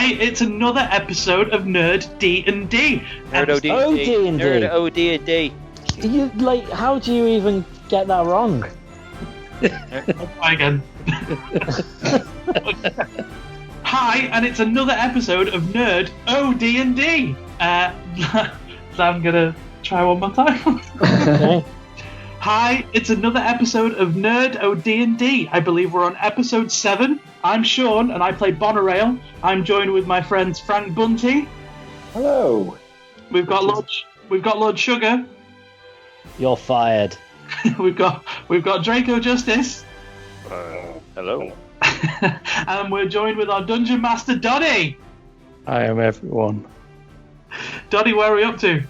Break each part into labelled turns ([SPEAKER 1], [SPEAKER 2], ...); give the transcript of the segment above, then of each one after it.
[SPEAKER 1] Hi, it's another episode of Nerd D&D.
[SPEAKER 2] Nerd OD&D. Nerd OD&D.
[SPEAKER 3] How do you even get that wrong?
[SPEAKER 1] I'll try again. Hi, and it's another episode of Nerd OD&D. So I'm gonna try one more time.
[SPEAKER 3] Okay.
[SPEAKER 1] Hi, it's another episode of Nerd OD&D. I believe we're on episode 7. I'm Sean, and I play Bonnorayle. I'm joined with my friends Frank Bunty.
[SPEAKER 4] Hello.
[SPEAKER 1] We've got Lord Sugar.
[SPEAKER 3] You're fired.
[SPEAKER 1] we've got Draco Justice.
[SPEAKER 2] Hello.
[SPEAKER 1] And we're joined with our Dungeon Master Doddy.
[SPEAKER 5] I am everyone.
[SPEAKER 1] Doddy, where are we up to?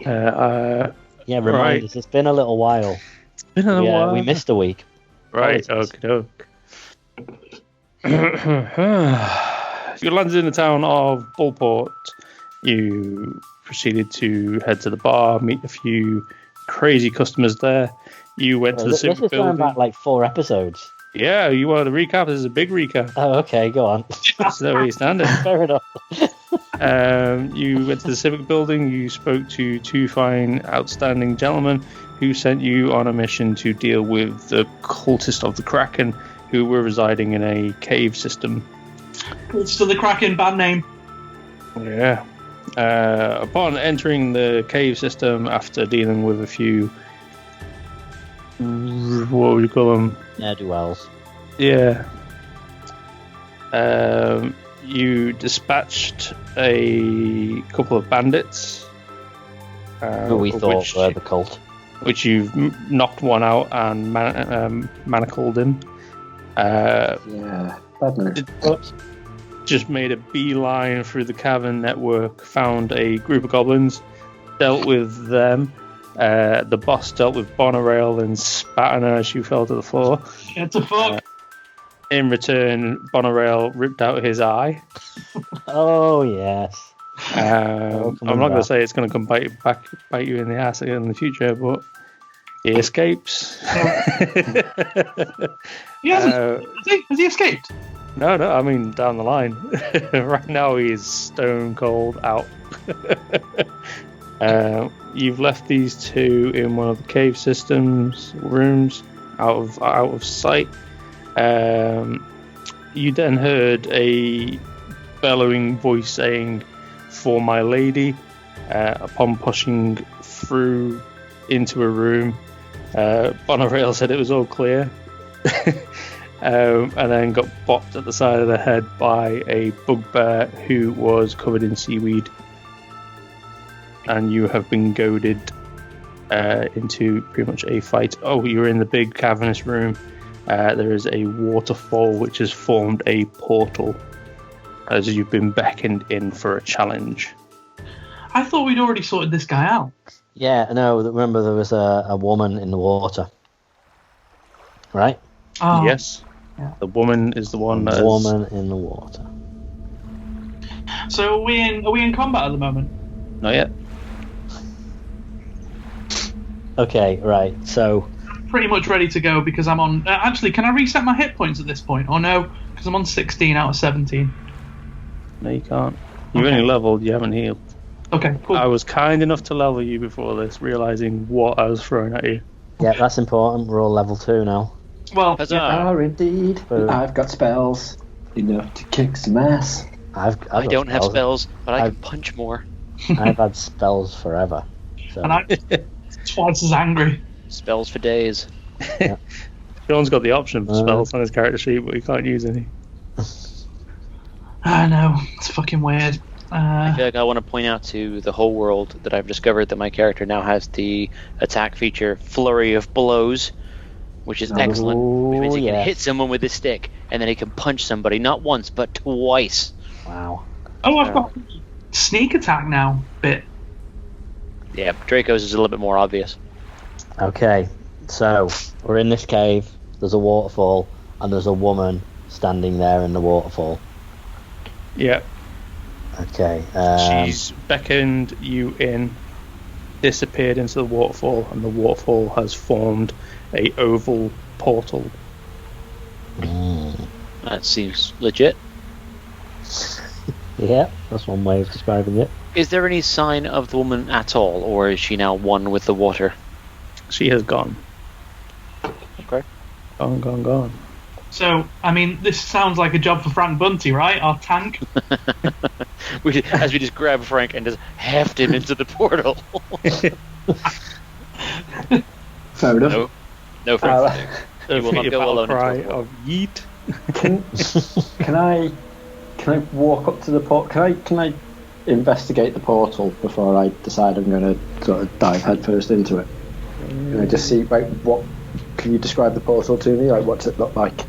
[SPEAKER 3] Yeah, remind us. It's been a little while.
[SPEAKER 5] It's been a while.
[SPEAKER 3] We missed a week.
[SPEAKER 5] Right, okay. You landed in the town of Bullport. You proceeded to head to the bar, meet a few crazy customers there. You went to the civic building. This is going back
[SPEAKER 3] like 4 episodes.
[SPEAKER 5] Yeah, you want the recap? This is a big recap.
[SPEAKER 3] Oh, okay, go on.
[SPEAKER 5] That's the way you stand it.
[SPEAKER 3] Fair enough.
[SPEAKER 5] You went to the civic building. You spoke to 2 fine, outstanding gentlemen who sent you on a mission to deal with the cultist of the Kraken, who were residing in a cave system.
[SPEAKER 1] It's still the Kraken, bad name.
[SPEAKER 5] Yeah. Upon entering the cave system, after dealing with a few, what would you call them?
[SPEAKER 3] Ne'er-do-wells.
[SPEAKER 5] Yeah. You dispatched a couple of bandits.
[SPEAKER 3] Who we thought were the cult.
[SPEAKER 5] Which you've knocked one out and manacled him.
[SPEAKER 4] Yeah, bad news.
[SPEAKER 3] Oops.
[SPEAKER 5] Just made a beeline through the cavern network, found a group of goblins, dealt with them. The boss dealt with Bonnorayle and spat on her as she fell to the floor.
[SPEAKER 1] Get the fuck.
[SPEAKER 5] In return, Bonnorayle ripped out his eye.
[SPEAKER 3] Oh, yes.
[SPEAKER 5] I'm not going to say it's going to come bite you in the ass again in the future, but he escapes.
[SPEAKER 1] He hasn't. Has he escaped?
[SPEAKER 5] No, I mean down the line. Right now he is stone cold out. You've left these 2 in one of the cave systems rooms, out of sight. You then heard a bellowing voice saying, "For my lady." Upon pushing through into a room, Bonnorayle said it was all clear. And then got bopped at the side of the head by a bugbear who was covered in seaweed. And you have been goaded into pretty much a fight. Oh, you're in the big cavernous room. There is a waterfall which has formed a portal as you've been beckoned in for a challenge.
[SPEAKER 1] I thought we'd already sorted this guy out.
[SPEAKER 3] Yeah, no, remember there was a woman in the water. Right?
[SPEAKER 1] Oh.
[SPEAKER 5] Yes.
[SPEAKER 1] Yeah.
[SPEAKER 5] The woman is the one that
[SPEAKER 3] woman in the water.
[SPEAKER 1] So are we in combat at the moment?
[SPEAKER 5] Not yet.
[SPEAKER 3] Okay, right. So
[SPEAKER 1] I'm pretty much ready to go because I'm on. Actually, can I reset my hit points at this point? Or no? Because I'm on 16 out of 17.
[SPEAKER 5] No, you can't. You've only leveled, you haven't healed.
[SPEAKER 1] Okay, cool.
[SPEAKER 5] I was kind enough to level you before this, realising what I was throwing at you.
[SPEAKER 3] Yeah, that's important. We're all level 2 now.
[SPEAKER 1] Well,
[SPEAKER 4] Indeed. I've got spells enough to kick some ass.
[SPEAKER 2] I don't have spells, but I can punch more.
[SPEAKER 3] I've had spells forever. So.
[SPEAKER 1] And I'm twice as angry.
[SPEAKER 2] Spells for days.
[SPEAKER 3] Yeah.
[SPEAKER 5] Sean's got the option for spells on his character sheet, but he can't use any.
[SPEAKER 1] I know. It's fucking weird.
[SPEAKER 2] I feel like I want to point out to the whole world that I've discovered that my character now has the attack feature Flurry of Blows, which is excellent. Which means he can hit someone with his stick, and then he can punch somebody not once, but twice.
[SPEAKER 3] Wow.
[SPEAKER 1] Oh, I've got sneak attack now, bit.
[SPEAKER 2] Yeah, Draco's is a little bit more obvious.
[SPEAKER 3] Okay, so we're in this cave, there's a waterfall, and there's a woman standing there in the waterfall.
[SPEAKER 5] Yeah.
[SPEAKER 3] Okay.
[SPEAKER 5] She's beckoned you in, disappeared into the waterfall, and the waterfall has formed a oval portal.
[SPEAKER 2] That seems legit.
[SPEAKER 3] Yeah, that's one way of describing it.
[SPEAKER 2] Is there any sign of the woman at all, or is she now one with the water?
[SPEAKER 5] She has gone.
[SPEAKER 2] Okay.
[SPEAKER 5] Gone.
[SPEAKER 1] So, I mean, this sounds like a job for Frank Bunty, right? Our tank.
[SPEAKER 2] As we just grab Frank and just heft him into the portal.
[SPEAKER 4] Fair enough.
[SPEAKER 2] No, Frank. You will not go alone into
[SPEAKER 5] cry
[SPEAKER 2] the portal.
[SPEAKER 5] of yeet.
[SPEAKER 4] Can I walk up to the port? Can I investigate the portal before I decide I'm going to sort of dive headfirst into it? Can I just see, like, what? Can you describe the portal to me? Like, what's it look like?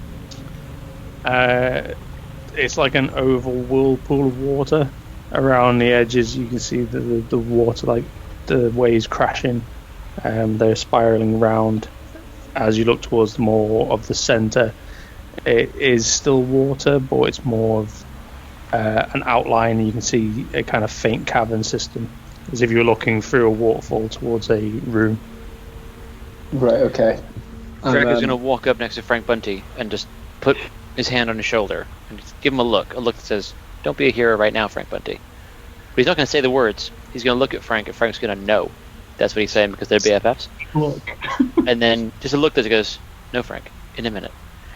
[SPEAKER 5] It's like an oval whirlpool of water. Around the edges, you can see the water, like the waves crashing. They're spiraling round. As you look towards more of the centre, it is still water, but it's more of an outline. You can see a kind of faint cavern system, as if you're looking through a waterfall towards a room.
[SPEAKER 4] Right. Okay.
[SPEAKER 2] Draco's going to walk up next to Frank Bunty and just put his hand on his shoulder and just give him a look that says, "Don't be a hero right now, Frank Bunty." But he's not going to say the words. He's going to look at Frank, and Frank's going to know that's what he's saying because they're BFFs.
[SPEAKER 1] Look.
[SPEAKER 2] And then just a look that goes, "No, Frank, in a minute."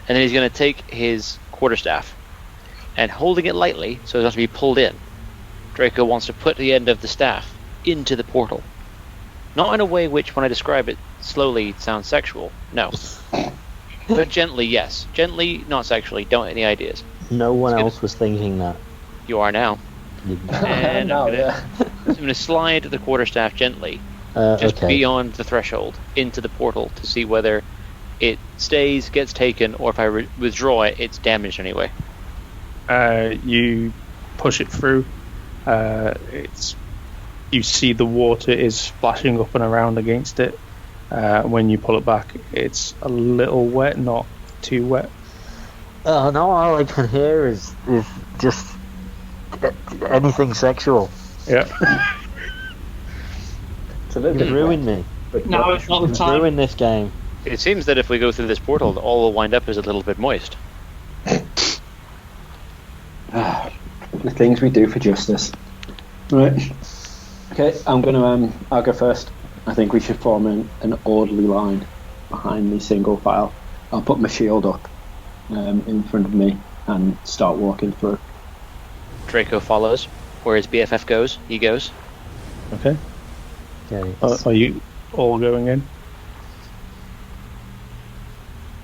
[SPEAKER 2] And then he's going to take his quarterstaff and holding it lightly so it doesn't have to be pulled in. Draco wants to put the end of the staff into the portal. Not in a way which, when I describe it slowly, sounds sexual. No. But gently, yes. Gently, not sexually. Don't have any ideas.
[SPEAKER 3] No one else was thinking that.
[SPEAKER 2] You are now. And I'm going to slide the quarterstaff gently, just beyond the threshold, into the portal to see whether it stays, gets taken, or if I withdraw it, it's damaged anyway.
[SPEAKER 5] You push it through. You see the water is splashing up and around against it. When you pull it back, it's a little wet, not too wet.
[SPEAKER 3] Oh no! All I can hear is just anything sexual.
[SPEAKER 5] Yeah.
[SPEAKER 4] It's a little bit
[SPEAKER 3] ruined me.
[SPEAKER 1] No, it's not the time.
[SPEAKER 3] Ruined this game.
[SPEAKER 2] It seems that if we go through this portal, all will wind up as a little bit moist.
[SPEAKER 4] The things we do for justice. Right. Okay, I'll go first. I think we should form an orderly line behind the single file. I'll put my shield up in front of me and start walking through.
[SPEAKER 2] Draco follows. Where his BFF goes, he goes.
[SPEAKER 5] Okay.
[SPEAKER 3] Okay.
[SPEAKER 5] Are you all going in?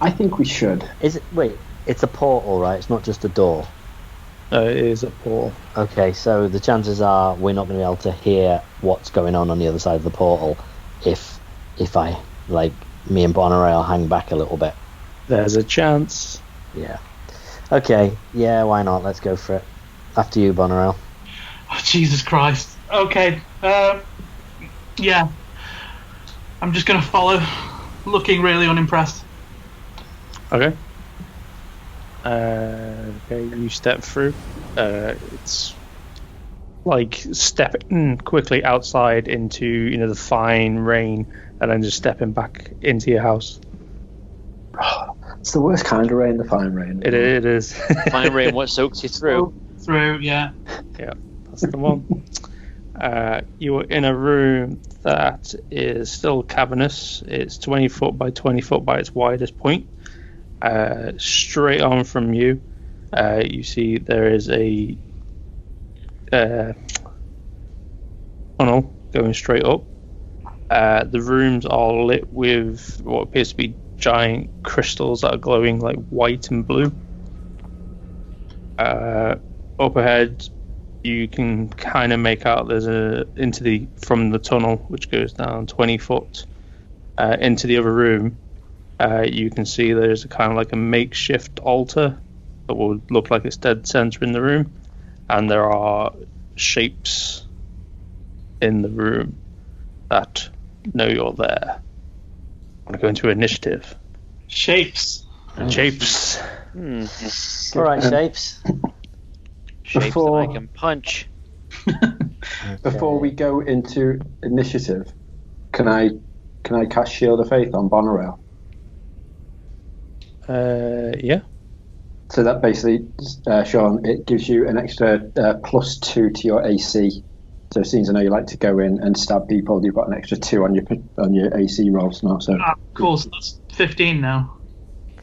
[SPEAKER 4] I think we should.
[SPEAKER 3] Wait, it's a portal, right? It's not just a door.
[SPEAKER 5] It is a portal.
[SPEAKER 3] Okay, so the chances are we're not going to be able to hear what's going on the other side of the portal if I, like, me and Bonnorayle hang back a little bit.
[SPEAKER 5] There's a chance.
[SPEAKER 3] Yeah. Okay, yeah, why not? Let's go for it. After you, Bonnorayle.
[SPEAKER 1] Oh, Jesus Christ. Okay. Yeah. I'm just going to follow, looking really unimpressed.
[SPEAKER 5] Okay. Okay, you step through. It's like stepping quickly outside into the fine rain, and then just stepping back into your house.
[SPEAKER 4] It's the worst kind of rain, the fine rain.
[SPEAKER 5] It is.
[SPEAKER 2] Fine rain, what soaks you through?
[SPEAKER 1] Through, yeah.
[SPEAKER 5] Yeah, that's the one. You are in a room that is still cavernous. It's 20 foot by 20 foot by its widest point. Straight on from you, you see there is a tunnel going straight up. The rooms are lit with what appears to be giant crystals that are glowing like white and blue. Up ahead, you can kind of make out there's from the tunnel, which goes down 20 foot into the other room. You can see there's a kind of like a makeshift altar that would look like it's dead center in the room, and there are shapes in the room that know you're there. I'm going to go into initiative.
[SPEAKER 1] Shapes.
[SPEAKER 5] Shapes.
[SPEAKER 3] All right, shapes.
[SPEAKER 2] Shapes that I can punch.
[SPEAKER 4] Before we go into initiative, can I cast Shield of Faith on Bonnorayle?
[SPEAKER 5] Yeah.
[SPEAKER 4] So that basically, Sean, it gives you an extra +2 to your AC. So it seems I know you like to go in and stab people. You've got an extra 2 on your AC rolls now. So
[SPEAKER 1] cool. So that's 15 now.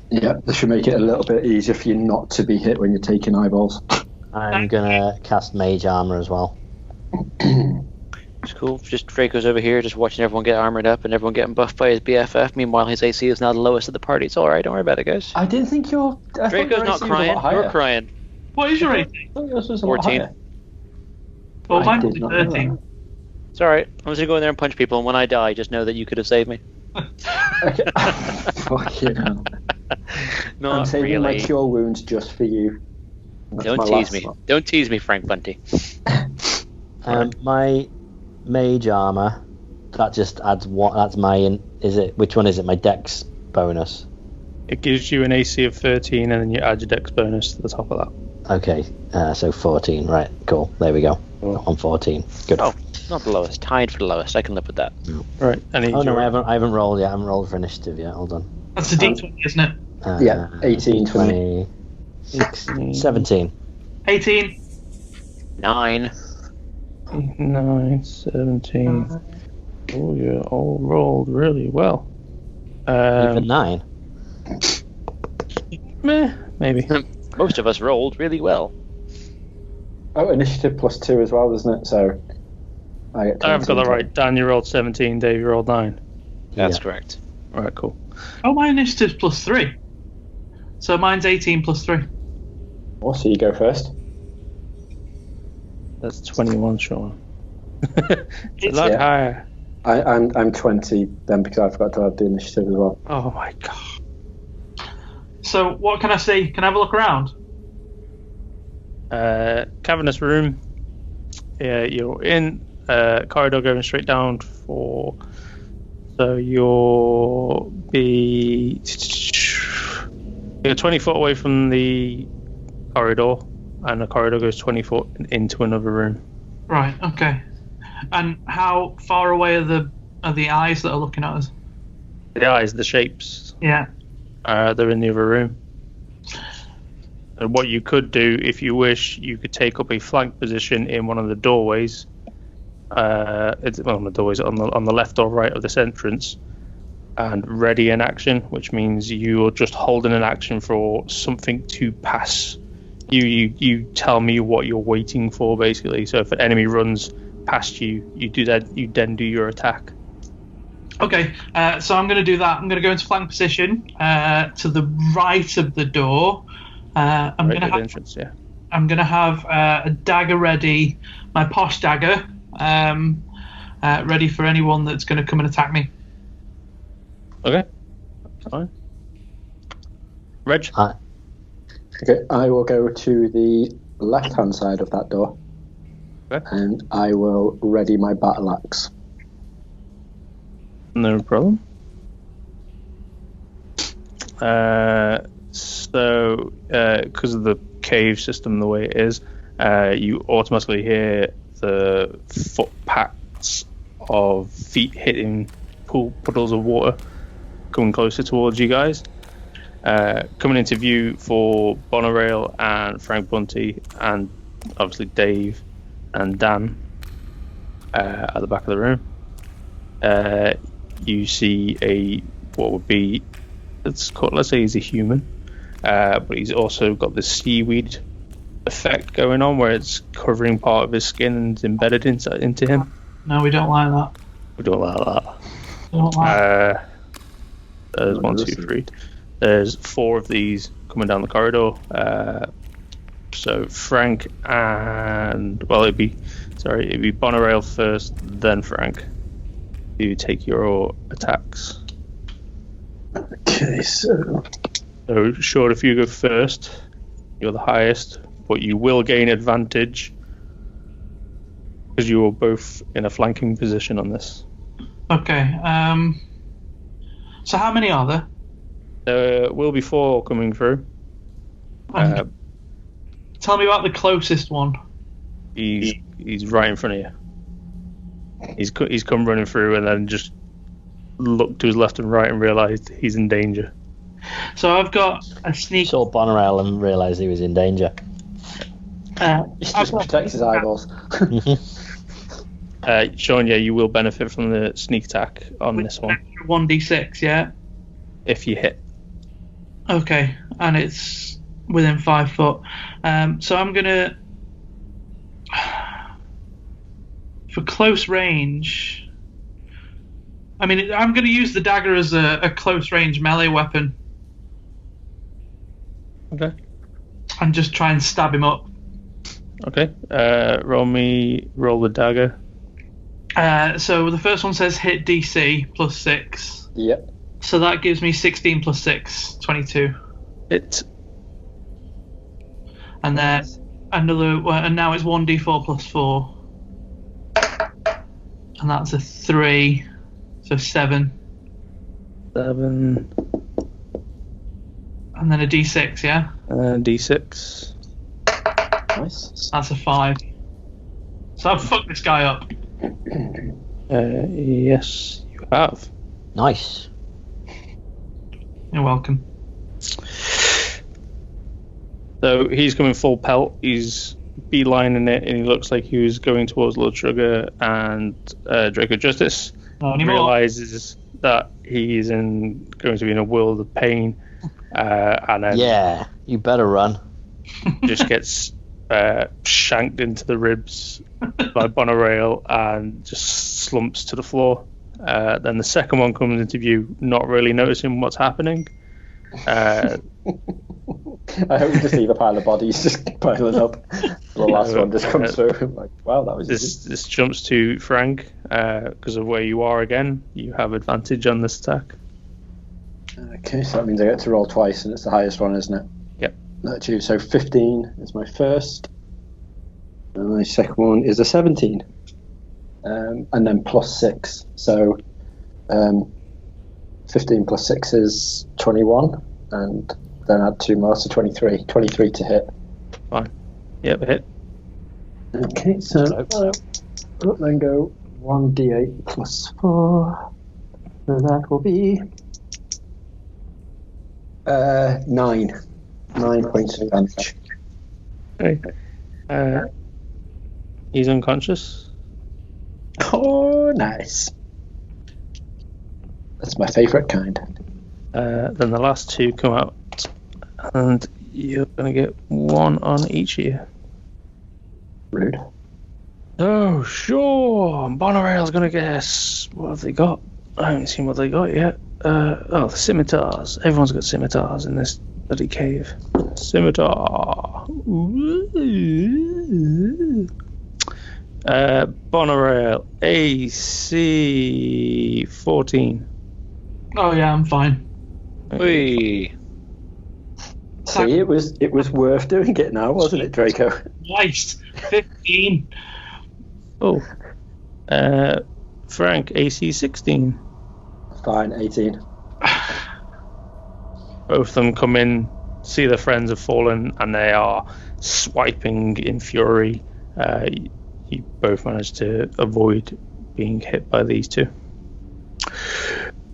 [SPEAKER 4] Yeah, this should make it a little bit easier for you not to be hit when you're taking eyeballs.
[SPEAKER 3] I'm gonna cast Mage Armor as well.
[SPEAKER 2] It's cool. Just Draco's over here, just watching everyone get armored up and everyone getting buffed by his BFF. Meanwhile, his AC is now the lowest of the party. It's all right. Don't worry about it, guys.
[SPEAKER 4] I didn't think
[SPEAKER 2] Draco's not crying. You're crying.
[SPEAKER 1] What is your AC?
[SPEAKER 4] I thought yours was a
[SPEAKER 2] 14.
[SPEAKER 4] lot higher.
[SPEAKER 1] Well,
[SPEAKER 4] I
[SPEAKER 1] mine
[SPEAKER 4] did
[SPEAKER 1] was
[SPEAKER 4] not know
[SPEAKER 1] 13.
[SPEAKER 2] It's all right. I'm just gonna go in there and punch people, and when I die, just know that you could have saved me.
[SPEAKER 4] Okay. Fuck you.
[SPEAKER 2] Not
[SPEAKER 4] I'm saving
[SPEAKER 2] really.
[SPEAKER 4] my cure wounds just for you. That's
[SPEAKER 2] Don't
[SPEAKER 4] my
[SPEAKER 2] tease
[SPEAKER 4] last
[SPEAKER 2] me.
[SPEAKER 4] one.
[SPEAKER 2] Don't tease me, Frank Bunty.
[SPEAKER 3] My Mage Armor, that just adds one. That's my. Which one is it? My Dex bonus.
[SPEAKER 5] It gives you an AC of 13, and then you add your Dex bonus to the top of that.
[SPEAKER 3] Okay, so 14. Right, cool. There we go. On 14. Good.
[SPEAKER 2] Oh, not the lowest. Tied for the lowest. I can live with that.
[SPEAKER 5] Right. I need
[SPEAKER 3] Oh no,
[SPEAKER 5] your-
[SPEAKER 3] I haven't rolled yet. I haven't rolled for initiative yet. Hold on.
[SPEAKER 1] That's a D20, isn't it?
[SPEAKER 4] Yeah, 18, 20.
[SPEAKER 3] 17.
[SPEAKER 1] 18.
[SPEAKER 2] 9.
[SPEAKER 5] 9, 17. Oh, you all rolled really well.
[SPEAKER 3] Even 9.
[SPEAKER 5] Maybe.
[SPEAKER 2] Most of us rolled really well.
[SPEAKER 4] Oh, initiative +2 as well, isn't it? So I get 10.
[SPEAKER 5] I've got that right. Dan, you rolled 17. Dave, you rolled 9.
[SPEAKER 2] That's
[SPEAKER 3] Yeah.
[SPEAKER 2] correct.
[SPEAKER 5] Alright, cool.
[SPEAKER 1] Oh, my initiative's +3. So mine's 18 +3.
[SPEAKER 4] Oh, so you go first.
[SPEAKER 5] That's 21, Sean. It's a lot
[SPEAKER 4] Yeah.
[SPEAKER 5] higher.
[SPEAKER 4] I'm 20 then because I forgot to add the initiative as well.
[SPEAKER 5] Oh my god.
[SPEAKER 1] So what can I see? Can I have a look around?
[SPEAKER 5] Cavernous room. Yeah, you're in corridor going straight down for. So you're 20 foot away from the corridor, and the corridor goes 20 foot into another room.
[SPEAKER 1] Right. Okay. And how far away are the eyes that are looking at us?
[SPEAKER 5] The eyes, the shapes,
[SPEAKER 1] Yeah.
[SPEAKER 5] they're in the other room. And what you could do, if you wish, you could take up a flank position in one of the doorways. It's on the doorways on the left or right of this entrance, and ready an action, which means you're just holding an action for something to pass. You tell me what you're waiting for, basically. So if an enemy runs past you, you do that. You then do your attack.
[SPEAKER 1] Okay. So I'm going to do that. I'm going to go into flank position to the right of the door. I'm
[SPEAKER 5] Right
[SPEAKER 1] going to
[SPEAKER 5] at the
[SPEAKER 1] have.
[SPEAKER 5] entrance, yeah.
[SPEAKER 1] I'm going to have a dagger ready, my posh dagger, ready for anyone that's going to come and attack me.
[SPEAKER 5] Okay, that's fine. Reg.
[SPEAKER 4] Okay, I will go to the left-hand side of that door,
[SPEAKER 5] Okay.
[SPEAKER 4] and I will ready my battle axe.
[SPEAKER 5] No problem. So, because of the cave system the way it is, you automatically hear the foot pats of feet hitting puddles of water coming closer towards you guys. Coming into view for Bonnorayle and Frank Bunty, and obviously Dave and Dan at the back of the room. You see what would be, let's say he's a human, but he's also got the seaweed effect going on where it's covering part of his skin and embedded into him.
[SPEAKER 1] No, we don't like that.
[SPEAKER 5] We don't like that.
[SPEAKER 1] We don't like
[SPEAKER 5] There's 1, 2, 3. There's 4 of these coming down the corridor. So Frank and it'd be Bonnorayle first, then Frank. You take your attacks.
[SPEAKER 4] Okay, so
[SPEAKER 5] Sure, if you go first, you're the highest, but you will gain advantage because you are both in a flanking position on this.
[SPEAKER 1] Okay. So how many are there?
[SPEAKER 5] There will be 4 coming through.
[SPEAKER 1] Tell me about the closest one.
[SPEAKER 5] He's right in front of you. He's come running through and then just looked to his left and right and realised he's in danger.
[SPEAKER 1] So I've got a sneak.
[SPEAKER 3] Saw Bonnorayle and realised he was in danger.
[SPEAKER 4] He just protects his eyeballs.
[SPEAKER 5] Sean, yeah, you will benefit from the sneak attack on this one
[SPEAKER 1] 1d6, yeah?
[SPEAKER 5] if you hit.
[SPEAKER 1] Okay, and it's within 5 foot. So I'm gonna, for close range. I mean, I'm gonna use the dagger as a close range melee weapon.
[SPEAKER 5] Okay.
[SPEAKER 1] And just try and stab him up.
[SPEAKER 5] Okay. Roll the dagger.
[SPEAKER 1] So the first one says hit DC plus 6.
[SPEAKER 4] Yep.
[SPEAKER 1] So that gives me 16 plus 6, 22.
[SPEAKER 5] Hit.
[SPEAKER 1] And then and now it's 1d4 plus 4. And that's a 3, so 7.
[SPEAKER 5] 7.
[SPEAKER 1] And then a d6, yeah?
[SPEAKER 5] D6.
[SPEAKER 4] Nice.
[SPEAKER 1] That's a 5. So I've fucked this guy up.
[SPEAKER 5] Yes, you have.
[SPEAKER 3] Nice.
[SPEAKER 1] You're welcome.
[SPEAKER 5] So he's coming full pelt. He's beelining it, and he looks like he was going towards Lord Sugar and Draco Justice.
[SPEAKER 1] Not anymore.
[SPEAKER 5] Realizes that he's going to be in a world of pain, and then
[SPEAKER 3] Yeah, you better run.
[SPEAKER 5] just gets shanked into the ribs by Bonnorayle and just slumps to the floor. Then the second one comes into view, not really noticing what's happening.
[SPEAKER 4] I hope you just see the pile of bodies just piling up. The last one just comes through. I'm like, wow, that was easy.
[SPEAKER 5] This jumps to Frank because of where you are again. You have advantage on this attack.
[SPEAKER 4] Okay, so that means I get to roll twice, and it's the highest one, isn't it?
[SPEAKER 5] Yep.
[SPEAKER 4] That's you. So 15 is my first, and my second one is a 17, and then plus 6. So 15 plus 6 is 21, and then add 2 more, so 23. 23 to hit.
[SPEAKER 5] Fine. Yep, hit.
[SPEAKER 4] Okay, so then go 1d8 plus 4. So that will be 9. 9 points of damage.
[SPEAKER 5] Okay. He's unconscious.
[SPEAKER 4] Oh, nice. That's my favourite kind.
[SPEAKER 5] Then the last 2 come out, and you're going to get 1 on each of you.
[SPEAKER 4] Rude.
[SPEAKER 5] Oh, sure. Bonnorayle's going to guess. What have they got? I haven't seen what they got yet. The scimitars. Everyone's got scimitars in this bloody cave. Scimitar. Bonnorayle. AC 14.
[SPEAKER 1] Oh yeah, I'm fine.
[SPEAKER 2] Whee.
[SPEAKER 4] See, it was worth doing it now, wasn't it, Draco?
[SPEAKER 1] Nice. 15.
[SPEAKER 5] Oh. Frank, AC 16.
[SPEAKER 4] Fine, 18.
[SPEAKER 5] Both of them come in, see their friends have fallen, and they are swiping in fury. You both manage to avoid being hit by these two.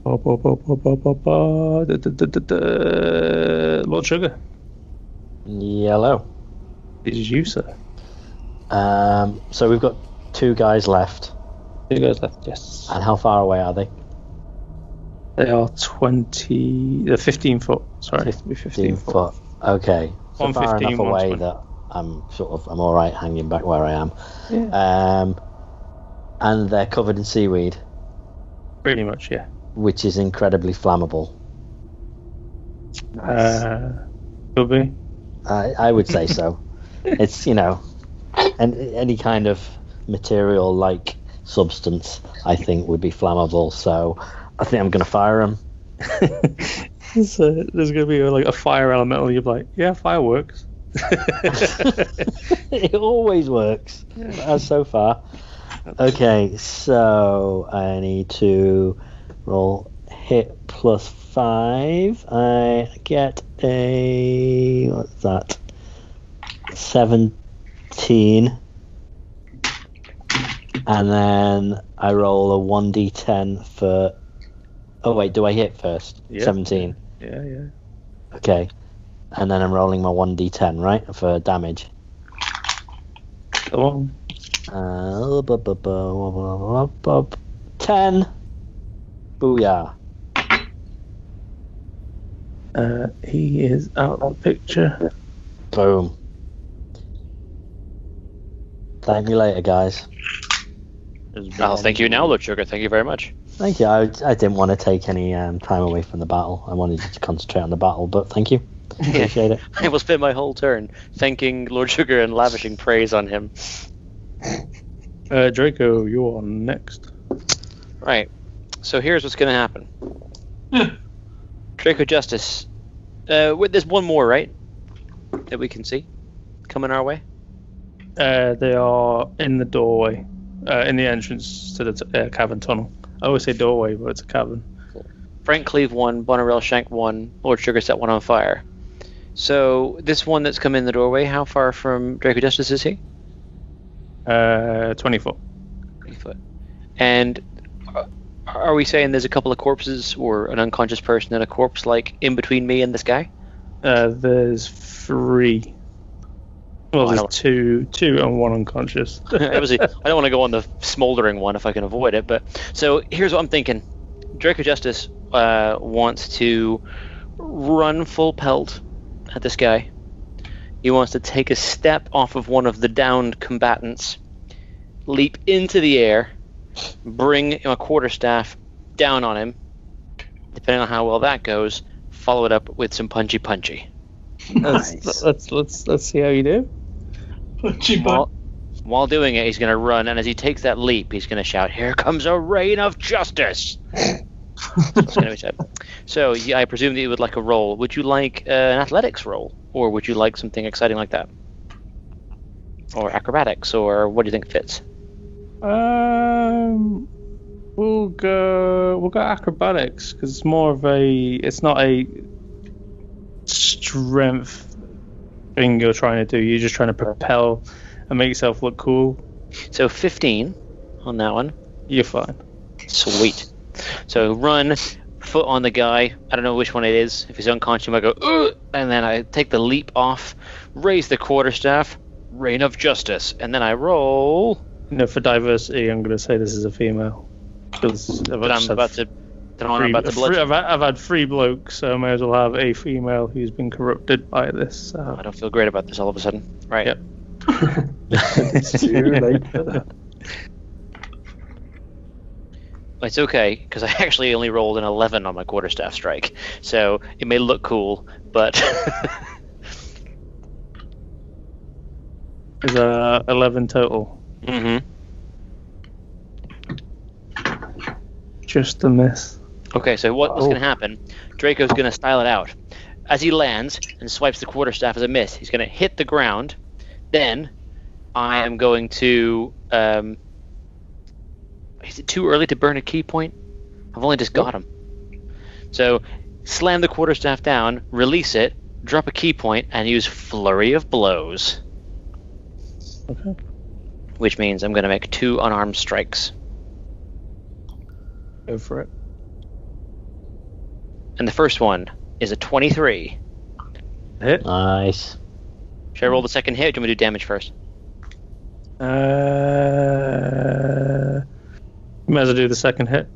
[SPEAKER 5] Lord Sugar.
[SPEAKER 3] Yellow.
[SPEAKER 5] This is you, sir.
[SPEAKER 3] So we've got 2 guys left.
[SPEAKER 5] 2 guys left, yes.
[SPEAKER 3] And how far away are they?
[SPEAKER 5] They are 15 foot. Sorry, 15 foot.
[SPEAKER 3] Okay. So
[SPEAKER 5] One
[SPEAKER 3] far
[SPEAKER 5] 15,
[SPEAKER 3] enough away
[SPEAKER 5] 120.
[SPEAKER 3] that I'm all right hanging back where I am.
[SPEAKER 5] Yeah.
[SPEAKER 3] And they're covered in seaweed,
[SPEAKER 5] Pretty much, yeah.
[SPEAKER 3] which is incredibly flammable.
[SPEAKER 5] Could be.
[SPEAKER 3] I would say so. It's, and any kind of material like substance, I think, would be flammable. So I think I'm going to fire them.
[SPEAKER 5] There's going to be a fire elemental. You're like, yeah, fire works.
[SPEAKER 3] It always works, as so far. Okay, so I need to roll hit plus 5. I get a, what's that? 17. And then I roll a 1d10 for... Oh wait, do I hit first?
[SPEAKER 5] Yeah.
[SPEAKER 3] 17.
[SPEAKER 5] Yeah.
[SPEAKER 3] Okay. And then I'm rolling my 1d10, right, for damage.
[SPEAKER 5] Go on.
[SPEAKER 3] 10. Booyah.
[SPEAKER 5] He is out of the picture.
[SPEAKER 3] Boom. Thank you later, guys.
[SPEAKER 2] I'll thank you now, Lord Sugar. Thank you very much.
[SPEAKER 3] Thank you. I didn't want to take any time away from the battle. I wanted you to concentrate on the battle, but thank you. Appreciate it.
[SPEAKER 2] I will spend my whole turn thanking Lord Sugar and lavishing praise on him.
[SPEAKER 5] Draco, you're next.
[SPEAKER 2] Right. So here's what's going to happen. Draco Justice. There's one more, right? That we can see coming our way?
[SPEAKER 5] They are in the doorway, in the entrance to the cavern tunnel. I always say doorway, but it's a cavern.
[SPEAKER 2] Frank Cleave 1, Bonnorayle Shank 1, Lord Sugar set 1 on fire. So this one that's come in the doorway, how far from Draco Justice is he?
[SPEAKER 5] 20 foot.
[SPEAKER 2] 20 foot. And are we saying there's a couple of corpses or an unconscious person and a corpse like in between me and this guy?
[SPEAKER 5] There's 3. Well, there's two and 1 unconscious.
[SPEAKER 2] I don't want to go on the smoldering one if I can avoid it. But so here's what I'm thinking: Draco Justice wants to run full pelt at this guy. He wants to take a step off of one of the downed combatants, leap into the air, bring a quarterstaff down on him. Depending on how well that goes, follow it up with some punchy punchy.
[SPEAKER 5] Nice. Let's see how you do.
[SPEAKER 2] While doing it, he's going to run, and as he takes that leap, he's going to shout, "Here comes a reign of justice!" That's going to be said. So, I presume that you would like a roll. Would you like an athletics roll, or would you like something exciting like that, or acrobatics, or what do you think fits?
[SPEAKER 5] We'll go acrobatics because it's more of it's not a strength thing you're trying to do. You're just trying to propel and make yourself look cool.
[SPEAKER 2] So 15 on that one.
[SPEAKER 5] You're fine.
[SPEAKER 2] Sweet. So run, foot on the guy. I don't know which one it is. If he's unconscious, I might go, "Ugh!" And then I take the leap off, raise the quarterstaff, reign of justice, and then I roll.
[SPEAKER 5] For diversity, I'm going to say this is a female.
[SPEAKER 2] I've
[SPEAKER 5] had 3 blokes, so I may as well have a female who's been corrupted by this. So.
[SPEAKER 2] I don't feel great about this all of a sudden. Right.
[SPEAKER 5] Yep.
[SPEAKER 4] It's too late for that.
[SPEAKER 2] It's okay, because I actually only rolled an 11 on my quarterstaff strike. So it may look cool, but...
[SPEAKER 5] Is 11 total?
[SPEAKER 2] Mm-hmm.
[SPEAKER 5] Just a miss.
[SPEAKER 2] Okay, so what's going to happen? Draco's going to style it out. As he lands and swipes the quarterstaff as a miss, he's going to hit the ground. Then I am going to... is it too early to burn a key point? I've only just got him. So slam the quarterstaff down, release it, drop a key point, and use Flurry of Blows.
[SPEAKER 5] Okay.
[SPEAKER 2] Which means I'm going to make 2 unarmed strikes.
[SPEAKER 5] Go for it.
[SPEAKER 2] And the first one is a 23.
[SPEAKER 5] Hit.
[SPEAKER 3] Nice.
[SPEAKER 2] Should I roll the second hit, or do you want me to do damage first?
[SPEAKER 5] You might as well do the second hit.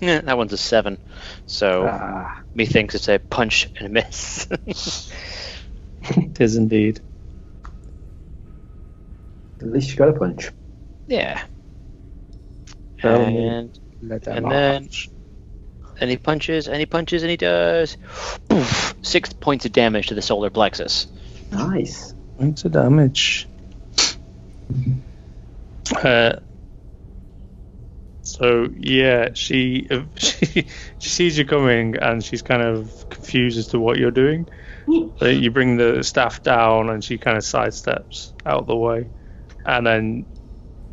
[SPEAKER 2] Yeah, that one's a 7. So, methinks it's a punch and a miss.
[SPEAKER 5] It is indeed.
[SPEAKER 4] At least you got a punch.
[SPEAKER 2] Yeah.
[SPEAKER 5] And
[SPEAKER 2] then he punches, and he does 6 points of damage to the solar plexus.
[SPEAKER 4] Nice.
[SPEAKER 5] Points of damage. So yeah, she sees you coming, and she's kind of confused as to what you're doing. So you bring the staff down, and she kind of sidesteps out the way, and then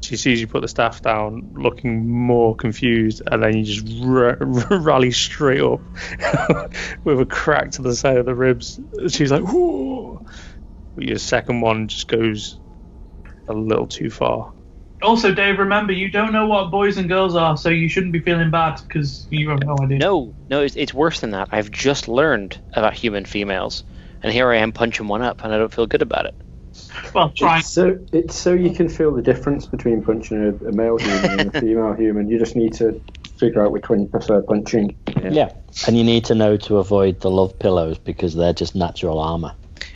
[SPEAKER 5] she sees you put the staff down, looking more confused, and then you just rally straight up with a crack to the side of the ribs. She's like, "Whoa!" But your second one just goes a little too far.
[SPEAKER 1] Also, Dave, remember, you don't know what boys and girls are, so you shouldn't be feeling bad because you have no idea.
[SPEAKER 2] No, it's worse than that. I've just learned about human females, and here I am punching one up, and I don't feel good about it.
[SPEAKER 1] Well, try.
[SPEAKER 4] It's so you can feel the difference between punching a male human and a female human. You just need to figure out which one you prefer punching.
[SPEAKER 3] Yeah, and you need to know to avoid the love pillows because they're just natural armor.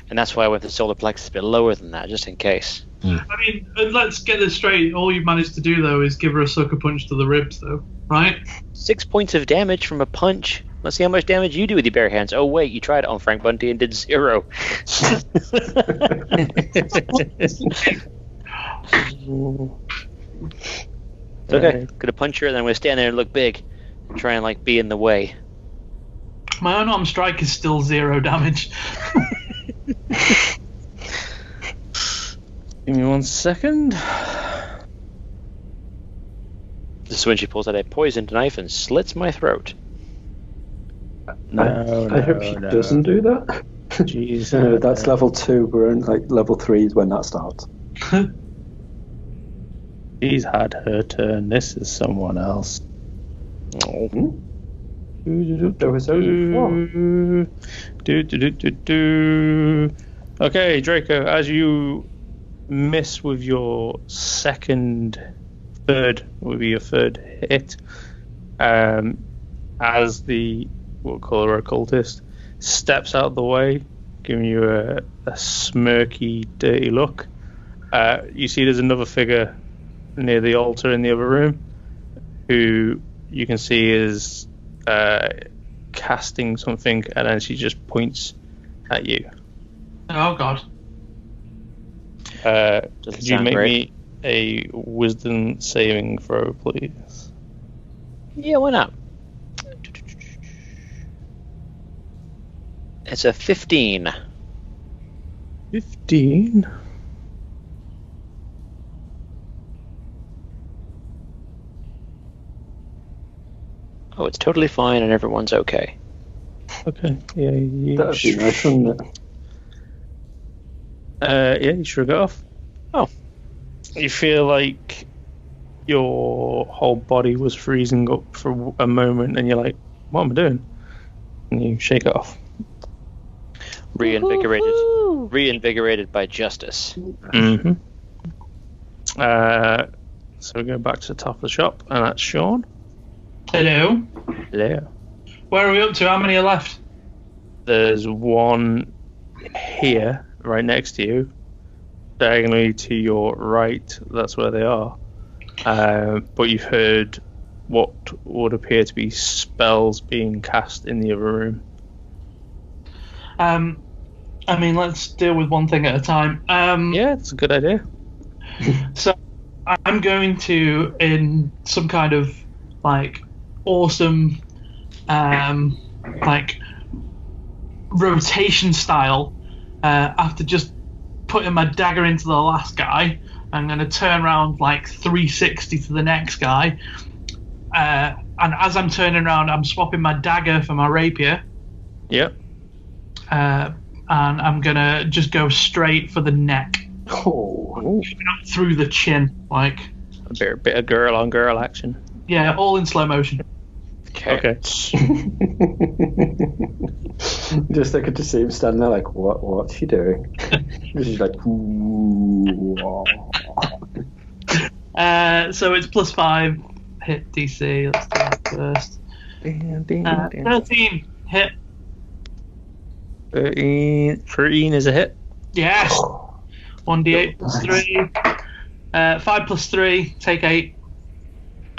[SPEAKER 2] And that's why I went the solar plexus a bit lower than that, just in case.
[SPEAKER 1] I mean, let's get this straight. All you've managed to do, though, is give her a sucker punch to the ribs, though, right?
[SPEAKER 2] 6 points of damage from a punch. Let's see how much damage you do with your bare hands. Oh, wait, you tried it on Frank Bunty and did 0.
[SPEAKER 5] It's
[SPEAKER 2] Okay, gonna punch her, and then I'm gonna stand there and look big. And try and, be in the way.
[SPEAKER 1] My unarmed strike is still 0 damage.
[SPEAKER 5] Give me 1 second.
[SPEAKER 2] This is when she pulls out a poisoned knife and slits my throat.
[SPEAKER 4] I hope she doesn't do that.
[SPEAKER 5] Jeez.
[SPEAKER 4] That's level 2. We're in level 3 is when that starts.
[SPEAKER 5] She's had her turn. This is someone else.
[SPEAKER 2] Oh.
[SPEAKER 4] There was only 4.
[SPEAKER 5] Okay, Draco, as you miss with your third hit, as the, we'll call her occultist, steps out of the way, giving you a smirky, dirty look. You see there's another figure near the altar in the other room, who you can see is casting something, and then she just points at you.
[SPEAKER 1] Oh, God.
[SPEAKER 5] Could you make me a wisdom saving throw, please?
[SPEAKER 2] Yeah, why not? It's a 15.
[SPEAKER 5] 15?
[SPEAKER 2] Oh, it's totally fine and everyone's okay.
[SPEAKER 5] Okay, yeah, you
[SPEAKER 4] That'd be nice, wouldn't it?
[SPEAKER 5] yeah, you shrug it off.
[SPEAKER 2] Oh.
[SPEAKER 5] You feel like your whole body was freezing up for a moment, and you're like, what am I doing? And you shake it off.
[SPEAKER 2] Reinvigorated by justice.
[SPEAKER 5] Mm-hmm. So we go back to the top of the shop, and that's Sean.
[SPEAKER 1] Hello.
[SPEAKER 5] Hello.
[SPEAKER 1] Where are we up to? How many are left?
[SPEAKER 5] There's one here, right next to you, diagonally to your right. That's where they are. But you've heard what would appear to be spells being cast in the other room.
[SPEAKER 1] I mean, let's deal with one thing at a time.
[SPEAKER 5] Yeah, it's a good idea.
[SPEAKER 1] So, I'm going to, in some kind of, awesome, rotation style, after just putting my dagger into the last guy, I'm going to turn around 360 to the next guy. And as I'm turning around, I'm swapping my dagger for my rapier.
[SPEAKER 5] Yep.
[SPEAKER 1] And I'm going to just go straight for the neck.
[SPEAKER 4] Oh.
[SPEAKER 1] Through the chin,
[SPEAKER 5] A bit of girl on girl action.
[SPEAKER 1] Yeah, all in slow motion.
[SPEAKER 5] Okay.
[SPEAKER 4] I could just see him standing there what's she doing? She's like, ooh.
[SPEAKER 1] So it's +5 hit DC. Let's do that first. 13 hit.
[SPEAKER 5] 13 is a hit.
[SPEAKER 1] Yes. 1d8 +3. 5 +3. Take 8.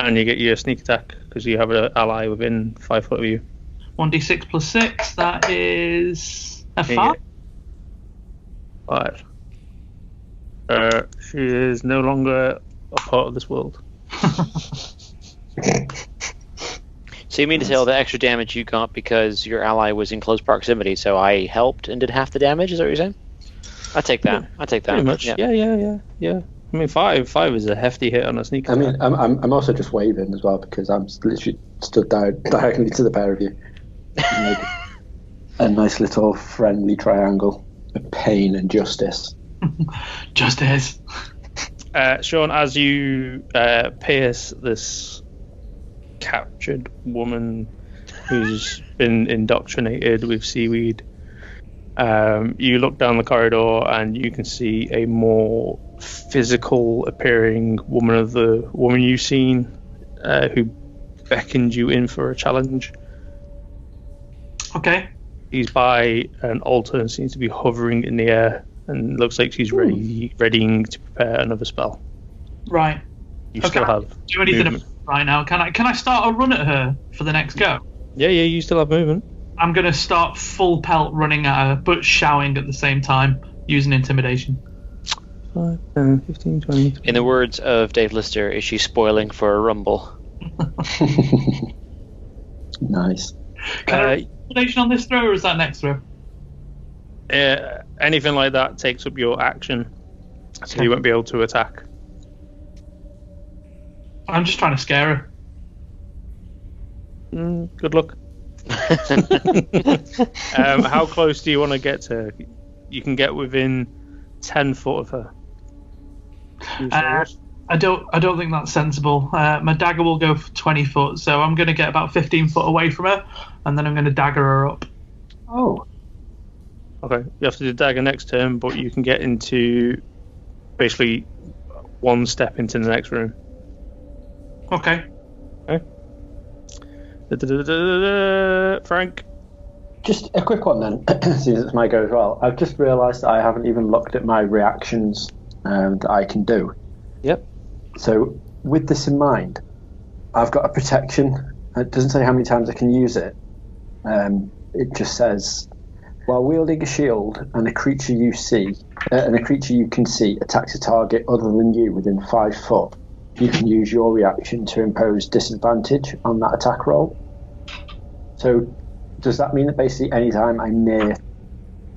[SPEAKER 5] And you get your sneak attack because you have an ally within 5 foot of you.
[SPEAKER 1] 1d6 +6. That is a 5.
[SPEAKER 5] 5. She is no longer a part of this world.
[SPEAKER 2] So you mean to tell the extra damage you got because your ally was in close proximity, so I helped and did half the damage? Is that what you're saying? I take that.
[SPEAKER 5] Yeah,
[SPEAKER 2] I take that.
[SPEAKER 5] Pretty much. Yeah. I mean, 5 is a hefty hit on a sneak attack.
[SPEAKER 4] I mean, I'm also just waving as well because I'm literally stood diagonally to the pair of you. A nice little friendly triangle of pain and justice.
[SPEAKER 1] Justice.
[SPEAKER 5] Sean, as you pierce this captured woman who's been indoctrinated with seaweed, you look down the corridor and you can see a more physical appearing woman you've seen who beckoned you in for a challenge.
[SPEAKER 1] Okay.
[SPEAKER 5] He's by an altar and seems to be hovering in the air, and looks like she's readying to prepare another spell.
[SPEAKER 1] Right.
[SPEAKER 5] You still have
[SPEAKER 1] do anything
[SPEAKER 5] movement.
[SPEAKER 1] right now? Can I start a run at her for the next go?
[SPEAKER 5] Yeah, you still have movement.
[SPEAKER 1] I'm gonna start full pelt running at her, but shouting at the same time, using intimidation.
[SPEAKER 5] 5, 10, 15, 20.
[SPEAKER 2] In the words of Dave Lister, is she spoiling for a rumble?
[SPEAKER 4] Nice.
[SPEAKER 1] Can I intimidation on this throw, or is that next throw?
[SPEAKER 5] Anything like that takes up your action, so you won't be able to attack.
[SPEAKER 1] I'm just trying to scare her.
[SPEAKER 5] Good luck. How close do you want to get to her? You can get within 10 foot of her.
[SPEAKER 1] I don't think that's sensible. My dagger will go for 20 foot, so I'm going to get about 15 foot away from her, and then I'm going to dagger her up.
[SPEAKER 4] Oh.
[SPEAKER 5] Okay, you have to do dagger next turn, but you can get into basically one step into the next room.
[SPEAKER 1] Okay.
[SPEAKER 5] Frank?
[SPEAKER 4] Just a quick one then, since it's my go as well. I've just realised that I haven't even looked at my reactions that I can do.
[SPEAKER 3] Yep.
[SPEAKER 4] So, with this in mind, I've got a protection. It doesn't say how many times I can use it. It just says, while wielding a shield and a creature you can see attacks a target other than you within 5 foot, you can use your reaction to impose disadvantage on that attack roll. So, does that mean that basically any time I'm near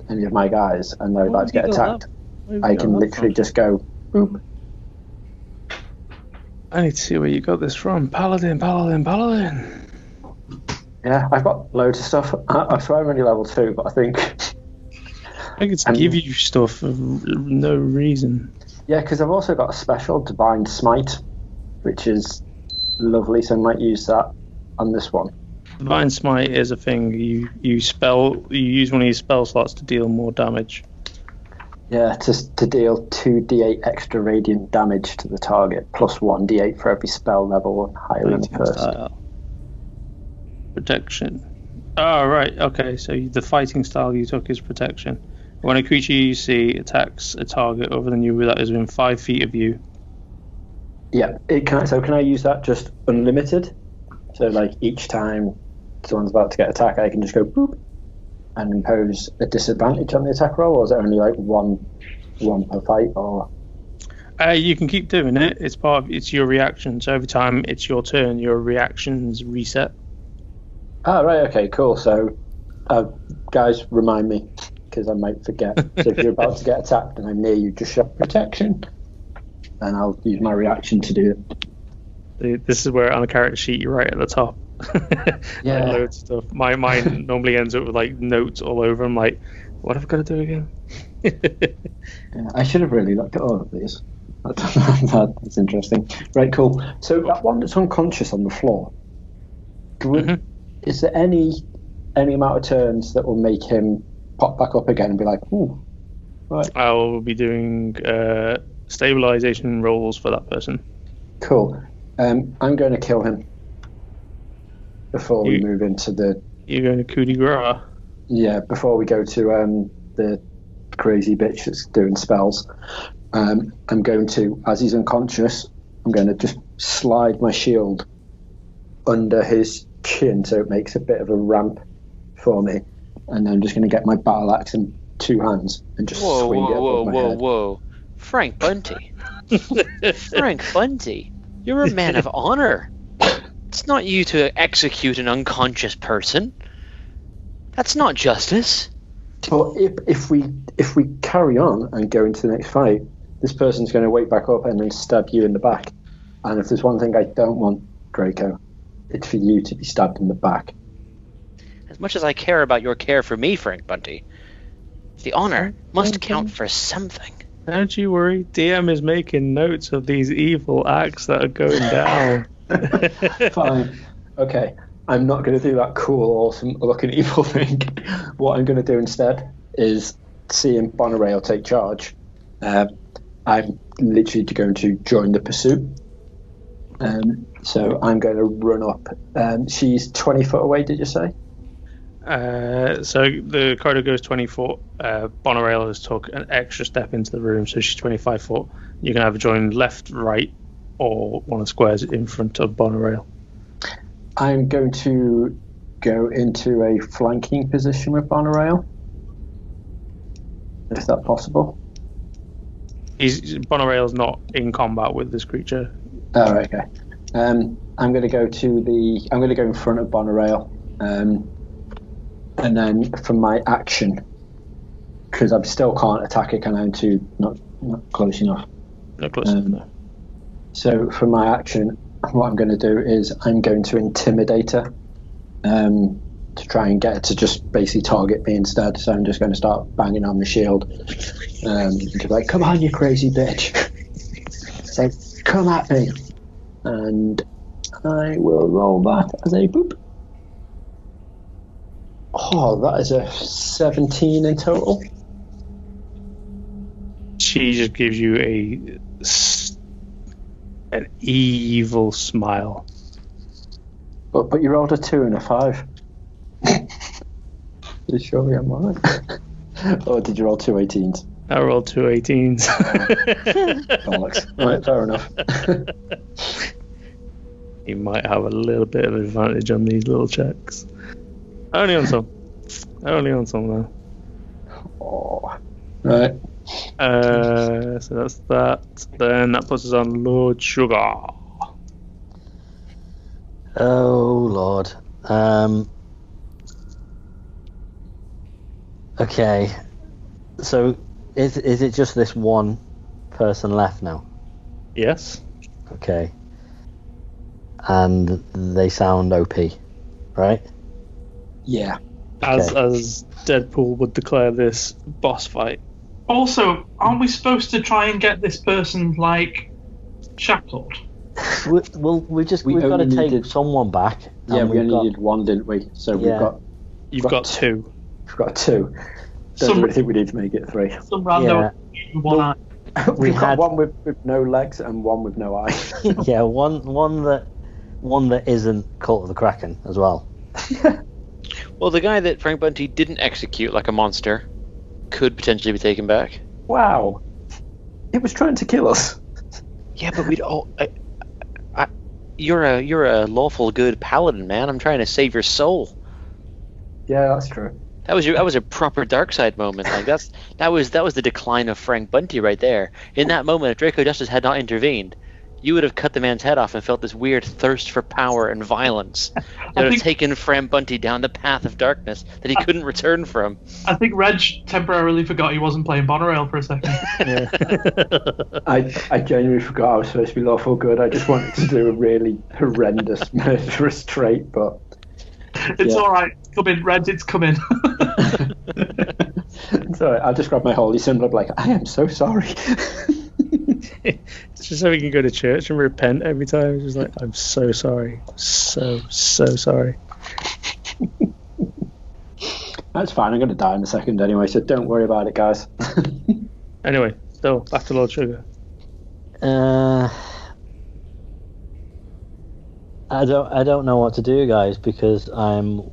[SPEAKER 4] any of my guys and they're about to get attacked, I can literally just go, boop?
[SPEAKER 5] I need to see where you got this from. Paladin.
[SPEAKER 4] Yeah, I've got loads of stuff. I swear I'm only level 2, but I think
[SPEAKER 5] it's give you stuff for no reason.
[SPEAKER 4] Yeah, because I've also got a special Divine Smite, which is lovely, so I might use that on this one.
[SPEAKER 5] Divine Smite is a thing. You use one of your spell slots to deal more damage.
[SPEAKER 4] Yeah, to deal 2d8 extra radiant damage to the target, plus 1d8 for every spell level higher than the first.
[SPEAKER 5] Style. Protection. Oh, right, okay, so the fighting style you took is protection. When a creature you see attacks a target other than you that is within 5 feet of you.
[SPEAKER 4] Yeah, can I use that just unlimited? So, like, each time someone's about to get attacked, I can just go boop and impose a disadvantage on the attack roll, or is it only like one per fight? Or
[SPEAKER 5] you can keep doing it. It's your reaction. So every time it's your turn, your reactions reset.
[SPEAKER 4] Ah, right. Okay. Cool. So, guys, remind me because I might forget. So if you're about to get attacked and I'm near you, just shout protection, and I'll use my reaction to do it.
[SPEAKER 5] This is where on a character sheet you're right at the top.
[SPEAKER 4] Yeah.
[SPEAKER 5] Like loads of stuff. Mine normally ends up with like notes all over. I'm like, what have I got to do again?
[SPEAKER 4] Yeah, I should have really looked at all of these. That's interesting. Right, cool. So that one that's unconscious on the floor, is there any amount of turns that will make him pop back up again and be like, ooh, right?
[SPEAKER 5] I will be doing stabilization rolls for that person.
[SPEAKER 4] Cool. I'm going to kill him before we move into the...
[SPEAKER 5] You're going to coup de grace?
[SPEAKER 4] Yeah, before we go to the crazy bitch that's doing spells. I'm going to, as he's unconscious, I'm going to just slide my shield under his chin so it makes a bit of a ramp for me. And then I'm just going to get my battle axe in 2 hands and just swing it above my head.
[SPEAKER 2] Whoa. Frank Bunty. Frank Bunty. You're a man of honor. It's not you to execute an unconscious person. That's not justice.
[SPEAKER 4] But if we carry on and go into the next fight, this person's going to wake back up and then stab you in the back. And if there's one thing I don't want, Draco, it's for you to be stabbed in the back.
[SPEAKER 2] As much as I care about your care for me, Frank Bunty, the honor must count for something.
[SPEAKER 5] Don't you worry. DM is making notes of these evil acts that are going down.
[SPEAKER 4] Fine. Okay. I'm not going to do that cool, awesome looking evil thing. What I'm going to do instead is, seeing Bonnorayle take charge, I'm literally going to join the pursuit. So I'm going to run up. She's 20 foot away, did you say?
[SPEAKER 5] So the corridor goes 20 foot. Bonnorayle has took an extra step into the room, so she's 25 foot. You can either join left, right, or one of the squares in front of Bonnorayle.
[SPEAKER 4] I'm going to go into a flanking position with Bonnorayle. Is that possible?
[SPEAKER 5] Bonnorayle's not in combat with this creature.
[SPEAKER 4] Oh, okay. I'm going to go in front of Bonnorayle, and then for my action, because I still can't attack it, can I? Not close enough.
[SPEAKER 5] Not close enough.
[SPEAKER 4] So for my action, what I'm going to do is I'm going to intimidate her, to try and get her to just basically target me instead. So I'm just going to start banging on the shield, just like, come on, you crazy bitch. Say, come at me. And I will roll that as a boop. Oh, that is a 17 in total.
[SPEAKER 5] She just gives you an evil smile.
[SPEAKER 4] But you rolled a 2 and a 5. You surely am right. Or did you roll 2 18s?
[SPEAKER 5] I rolled 2 18s.
[SPEAKER 4] Right, fair enough.
[SPEAKER 5] You might have a little bit of advantage on these little checks. Only on some though.
[SPEAKER 4] Oh. Right.
[SPEAKER 5] So that's that. Then that puts us on Lord Sugar.
[SPEAKER 3] Oh Lord. Okay. So is it just this one person left now?
[SPEAKER 5] Yes.
[SPEAKER 3] Okay. And they sound OP, right?
[SPEAKER 4] Yeah.
[SPEAKER 5] As Deadpool would declare this boss fight.
[SPEAKER 1] Also, aren't we supposed to try and get this person, like, shackled?
[SPEAKER 3] We've got to take someone back.
[SPEAKER 4] Yeah, we only needed one, didn't we? So
[SPEAKER 5] You've got two.
[SPEAKER 4] We've got 2. Don't really think we need to make it 3.
[SPEAKER 1] Some random one eye.
[SPEAKER 4] We've got one with no legs and one with no eyes.
[SPEAKER 3] Yeah, one that isn't Cult of the Kraken as well.
[SPEAKER 2] Well, the guy that Frank Bunty didn't execute like a monster could potentially be taken back.
[SPEAKER 4] Wow. It was trying to kill us.
[SPEAKER 2] Yeah, but we'd all... You're a lawful good paladin, man. I'm trying to save your soul.
[SPEAKER 4] Yeah, that's true.
[SPEAKER 2] That was a proper dark side moment. Like that was the decline of Frank Bunty right there. In that moment, if Draco Justice had not intervened, you would have cut the man's head off and felt this weird thirst for power and violence that would have taken Frank Bunty down the path of darkness that he couldn't return from.
[SPEAKER 1] I think Reg temporarily forgot he wasn't playing Bonnorayle for a second.
[SPEAKER 4] Yeah. I genuinely forgot I was supposed to be lawful good. I just wanted to do a really horrendous, murderous trait, but...
[SPEAKER 1] It's alright. Come in, Reg, it's coming.
[SPEAKER 4] It's alright. I'll just grab my holy symbol and be like, I am so sorry.
[SPEAKER 5] It's just so we can go to church and repent every time. It's just like, I'm so sorry. So sorry.
[SPEAKER 3] That's fine. I'm going to die in a second anyway, so don't worry about it, guys.
[SPEAKER 5] Anyway, still, back to Lord Sugar.
[SPEAKER 3] I don't know what to do, guys, because I'm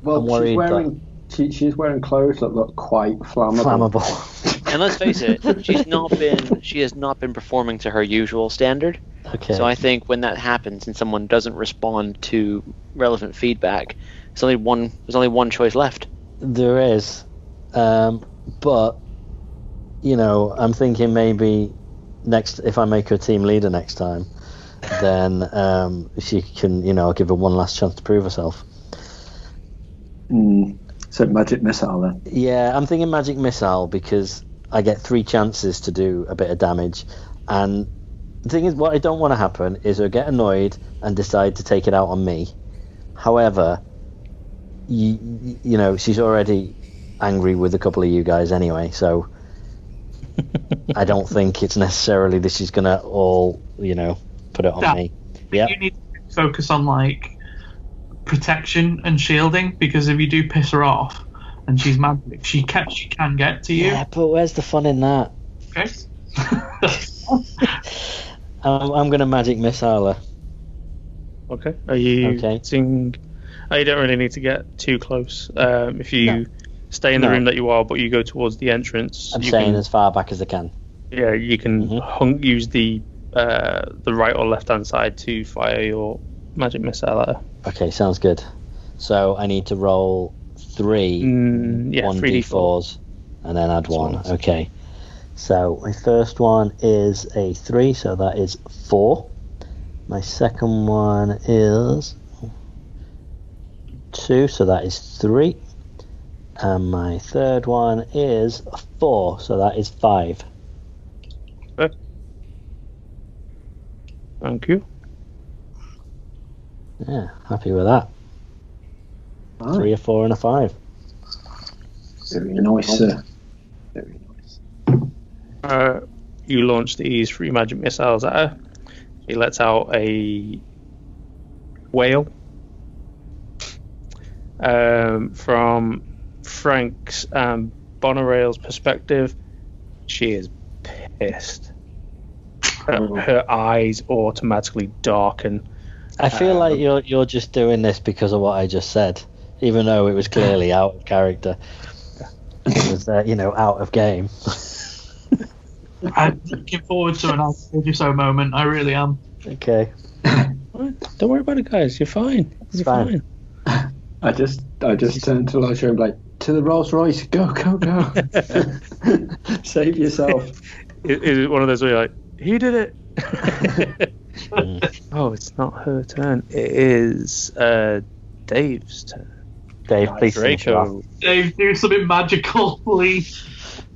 [SPEAKER 3] worried.
[SPEAKER 4] She's wearing clothes that look quite flammable.
[SPEAKER 2] And let's face it, she has not been performing to her usual standard.
[SPEAKER 3] Okay.
[SPEAKER 2] So I think when that happens and someone doesn't respond to relevant feedback, there's only one choice left.
[SPEAKER 3] There is, but I'm thinking maybe if I make her team leader next time, then she can give her one last chance to prove herself.
[SPEAKER 4] So magic missile then?
[SPEAKER 3] Yeah, I'm thinking magic missile because I get 3 chances to do a bit of damage, and the thing is, what I don't want to happen is her get annoyed and decide to take it out on me. However, she's already angry with a couple of you guys anyway, so I don't think it's necessarily this is gonna all, put it on me. Yeah.
[SPEAKER 1] You need to focus on like protection and shielding, because if you do piss her off and she's magic, she can get to you.
[SPEAKER 3] Yeah, but where's the fun in that?
[SPEAKER 1] Okay.
[SPEAKER 3] I'm gonna magic missile her.
[SPEAKER 5] Okay. Are you
[SPEAKER 3] Okay.
[SPEAKER 5] seeing? Oh, you don't really need to get too close. If you stay in the room that you are, but you go towards the entrance.
[SPEAKER 3] I'm staying as far back as I can.
[SPEAKER 5] Yeah, you can use the right or left hand side to fire your magic missile at her.
[SPEAKER 3] Okay, sounds good. So I need to roll 3 1d4s and then add 1. Okay. So my first one is a 3, so that is 4. My second one is 2, so that is 3. And my third one is 4, so that is 5.
[SPEAKER 5] Okay. Thank you.
[SPEAKER 3] Yeah, happy with that. 3, a 4, and a 5.
[SPEAKER 4] Very nice, sir. Very nice.
[SPEAKER 5] You launch these 3 magic missiles at her. He lets out a wail. From Frank's and Bonnorayle's perspective, she is pissed. Her eyes automatically darken.
[SPEAKER 3] I feel like you're just doing this because of what I just said, even though it was clearly out of character. It was, out of game.
[SPEAKER 1] I'm looking forward to an "I told you so" moment. I really am.
[SPEAKER 3] Okay.
[SPEAKER 5] Don't worry about it, guys. You're fine. You're fine.
[SPEAKER 4] I just turned to Elijah and like, to the Rolls Royce, go. Save yourself.
[SPEAKER 5] Is it one of those where you're like, he did it? Oh, it's not her turn. It is Dave's turn.
[SPEAKER 3] Dave, please finish it off.
[SPEAKER 5] Draco.
[SPEAKER 1] Dave, do something magical, please.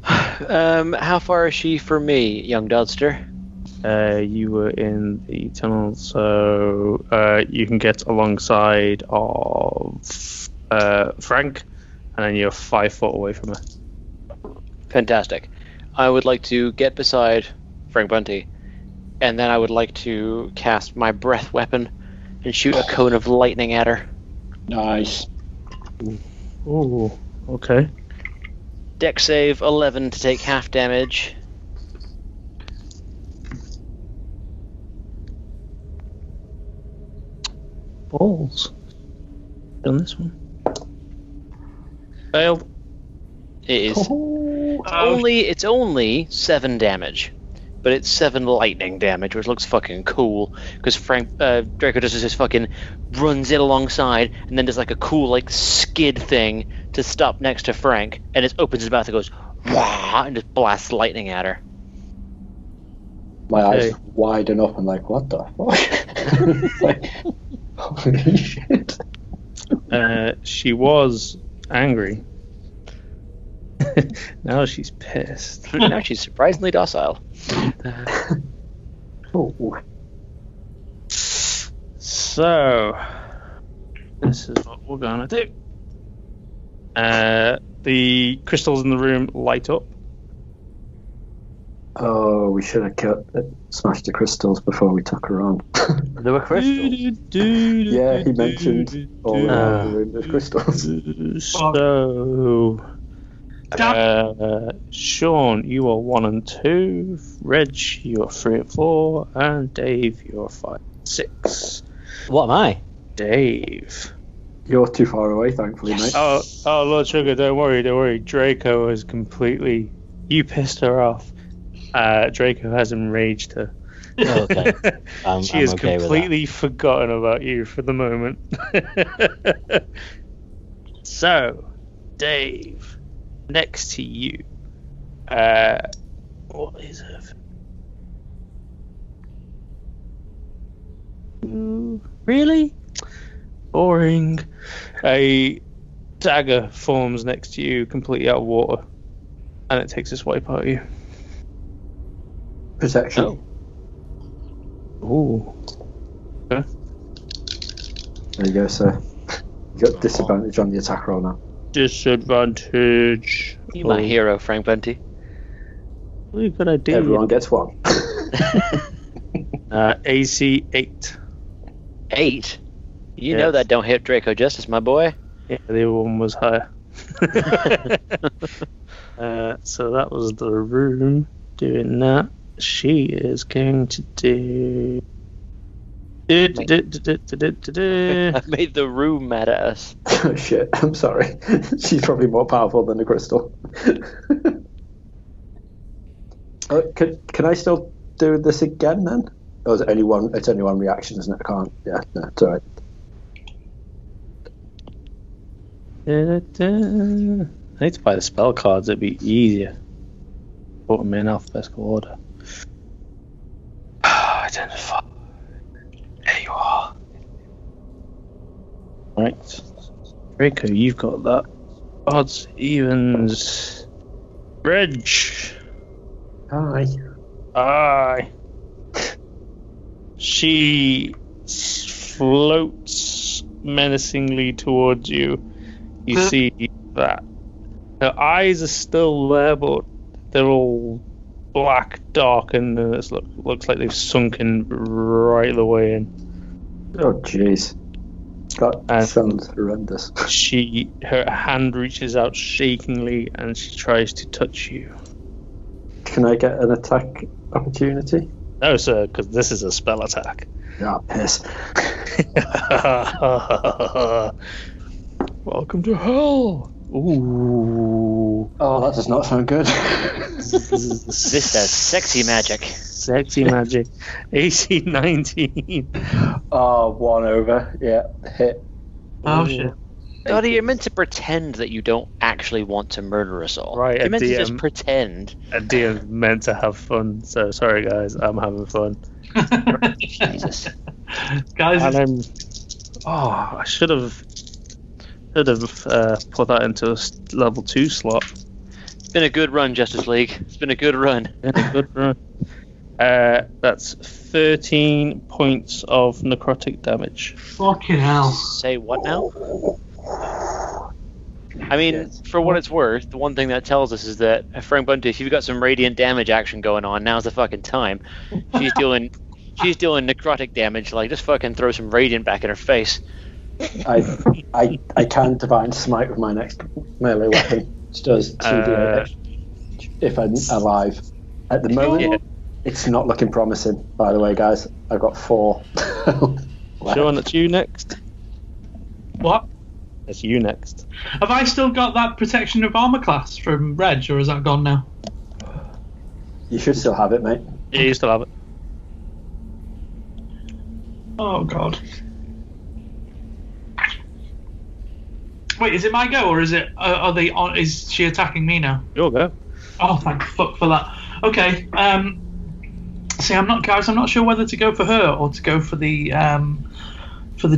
[SPEAKER 2] How far is she from me, young Dodster?
[SPEAKER 5] You were in the tunnel, so you can get alongside of Frank, and then you're 5 foot away from her.
[SPEAKER 2] Fantastic. I would like to get beside Frank Bunty, and then I would like to cast my breath weapon and shoot a cone of lightning at her.
[SPEAKER 4] Nice.
[SPEAKER 5] Ooh, okay.
[SPEAKER 2] Dex save 11 to take half damage.
[SPEAKER 5] Balls. Done this one. Failed.
[SPEAKER 2] It is it's only 7 damage, but it's 7 lightning damage, which looks fucking cool. Because Draco does this fucking runs it alongside, and then does like a cool like skid thing to stop next to Frank, and it opens his mouth and goes wah, and just blasts lightning at her.
[SPEAKER 4] My eyes widen up and like, what the fuck? Like, holy shit.
[SPEAKER 5] She was angry. Now she's pissed.
[SPEAKER 2] Now she's surprisingly docile.
[SPEAKER 4] Oh.
[SPEAKER 5] So, this is what we're gonna do. The crystals in the room light up.
[SPEAKER 4] Oh, we should have smashed the crystals before we took her on.
[SPEAKER 3] There were crystals.
[SPEAKER 4] Yeah, he mentioned all around the room there's crystals.
[SPEAKER 5] So, Sean, you are 1 and 2. Reg, you are 3 and 4, and Dave, you are 5 and 6.
[SPEAKER 3] What am I?
[SPEAKER 5] Dave.
[SPEAKER 4] You're too far away, thankfully, mate.
[SPEAKER 5] Oh, Lord Sugar, don't worry. Draco has completely. You pissed her off. Draco has enraged her.
[SPEAKER 3] Oh, okay.
[SPEAKER 5] She has
[SPEAKER 3] okay
[SPEAKER 5] completely forgotten about you for the moment. So, Dave, next to you. What is it? Really? Boring. A dagger forms next to you, completely out of water, and it takes a swipe out of you.
[SPEAKER 4] Protection.
[SPEAKER 5] Ooh. Okay.
[SPEAKER 4] There you go, sir. You got disadvantage on the attack roll now.
[SPEAKER 5] Disadvantage.
[SPEAKER 2] You my hero, Frank Bunty.
[SPEAKER 5] What a good idea.
[SPEAKER 4] Everyone gets one.
[SPEAKER 5] AC 8.
[SPEAKER 2] 8? You
[SPEAKER 5] Yes.
[SPEAKER 2] know that don't hit Draco Justice, my boy.
[SPEAKER 5] Yeah, the other one was higher. So that was the room doing that. She is going to do.
[SPEAKER 2] I made the room mad at us.
[SPEAKER 4] Oh shit, I'm sorry. She's probably more powerful than the crystal. Can I still do this again then? Or is it only one? It's only one reaction, isn't it? I can't. Yeah, no, it's alright.
[SPEAKER 5] I need to buy the spell cards, it'd be easier. Put them in alphabetical order. Identify. There you are. Right. Draco, you've got that. Odds, evens. Reg.
[SPEAKER 4] Hi.
[SPEAKER 5] Aye. She floats menacingly towards you. You see that her eyes are still there, but they're all black, dark, and it looks like they've sunken right the way in.
[SPEAKER 4] Oh jeez. That sounds horrendous.
[SPEAKER 5] Her hand reaches out shakingly, and she tries to touch you.
[SPEAKER 4] Can I get an attack opportunity?
[SPEAKER 5] No, sir, because this is a spell attack.
[SPEAKER 4] Ah, piss.
[SPEAKER 5] Welcome to hell. Ooh.
[SPEAKER 4] Oh, that does not sound good.
[SPEAKER 2] This does sexy magic.
[SPEAKER 5] Sexy magic. AC 19.
[SPEAKER 4] Oh, 1 over. Yeah, hit.
[SPEAKER 1] Oh shit.
[SPEAKER 2] Dottie, you're meant to pretend that you don't actually want to murder us all.
[SPEAKER 5] Right,
[SPEAKER 2] You're meant to
[SPEAKER 5] DM.
[SPEAKER 2] just pretend.
[SPEAKER 5] A DM's meant to have fun, so sorry guys, I'm having fun.
[SPEAKER 2] Jesus.
[SPEAKER 1] Guys,
[SPEAKER 5] And I should have put that into a level 2 slot.
[SPEAKER 2] It's been a good run, Justice League. It's been a good run.
[SPEAKER 5] Good run. That's 13 points of necrotic damage.
[SPEAKER 1] fucking hell.
[SPEAKER 2] Say what now? I mean, for what it's worth, the one thing that tells us is that Frank Bunty, if you've got some radiant damage action going on, now's the fucking time. She's doing necrotic damage. Like, just fucking throw some radiant back in her face.
[SPEAKER 4] I can divine smite with my next melee weapon, which does 2d8 if I'm alive. At the moment, it's not looking promising. By the way, guys, I've got 4.
[SPEAKER 5] Sean, that's you next.
[SPEAKER 1] What?
[SPEAKER 5] That's you next.
[SPEAKER 1] Have I still got that protection of armor class from Reg, or is that gone now?
[SPEAKER 4] You should still have it, mate.
[SPEAKER 5] Yeah, you still have it.
[SPEAKER 1] Oh god. Wait, is it my go, or is it? Are they on? Is she attacking me now?
[SPEAKER 5] You'll go.
[SPEAKER 1] Oh, thank fuck for that. Okay. See, I'm not sure whether to go for her or to go for the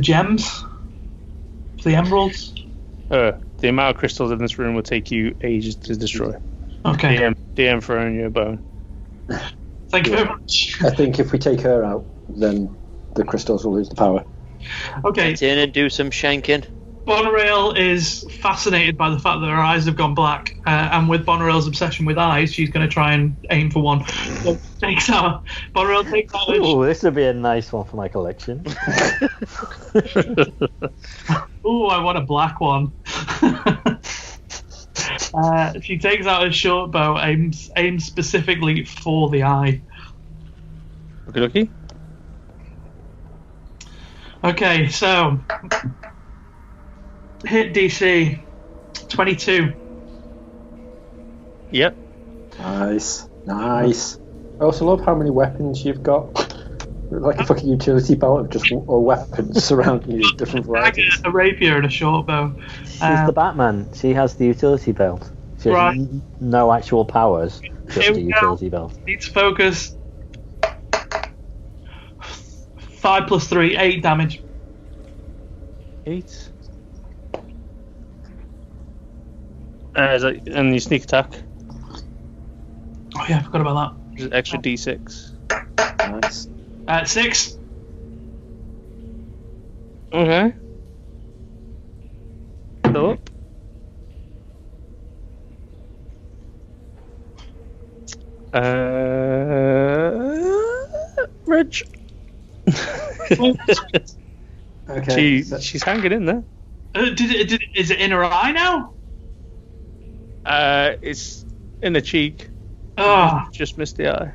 [SPEAKER 1] gems, for the emeralds.
[SPEAKER 5] The amount of crystals in this room will take you ages to destroy.
[SPEAKER 1] Okay.
[SPEAKER 5] DM throwing you a bone.
[SPEAKER 1] Thank you very much.
[SPEAKER 4] I think if we take her out, then the crystals will lose the power.
[SPEAKER 1] Okay.
[SPEAKER 2] Get in and do some shanking.
[SPEAKER 1] Bonnorayle is fascinated by the fact that her eyes have gone black, and with Bonnorayle's obsession with eyes, she's going to try and aim for one. So Bonnorayle takes out.
[SPEAKER 3] Ooh, this would be a nice one for my collection.
[SPEAKER 1] Ooh, I want a black one. She takes out a short bow, aims specifically for the eye.
[SPEAKER 5] Okay.
[SPEAKER 1] Okay, so hit DC 22.
[SPEAKER 5] Yep.
[SPEAKER 4] Nice. I also love how many weapons you've got. Like a fucking utility belt of just weapons surrounding you, different varieties.
[SPEAKER 1] A rapier and a short bow.
[SPEAKER 3] She's the Batman. She has the utility belt. She has
[SPEAKER 1] Right.
[SPEAKER 3] no actual powers, just
[SPEAKER 1] Here
[SPEAKER 3] a
[SPEAKER 1] we go.
[SPEAKER 3] utility belt.
[SPEAKER 1] Need to focus. 5 plus 3, 8 damage.
[SPEAKER 5] 8. And your sneak attack
[SPEAKER 1] Oh yeah, I forgot about
[SPEAKER 5] is an extra d6.
[SPEAKER 4] Nice.
[SPEAKER 1] that. 6.
[SPEAKER 5] Okay. Go up. Reg.
[SPEAKER 4] Okay.
[SPEAKER 5] She's hanging in there.
[SPEAKER 1] Is it in her eye now?
[SPEAKER 5] It's in the cheek.
[SPEAKER 1] Oh,
[SPEAKER 5] Just missed the eye.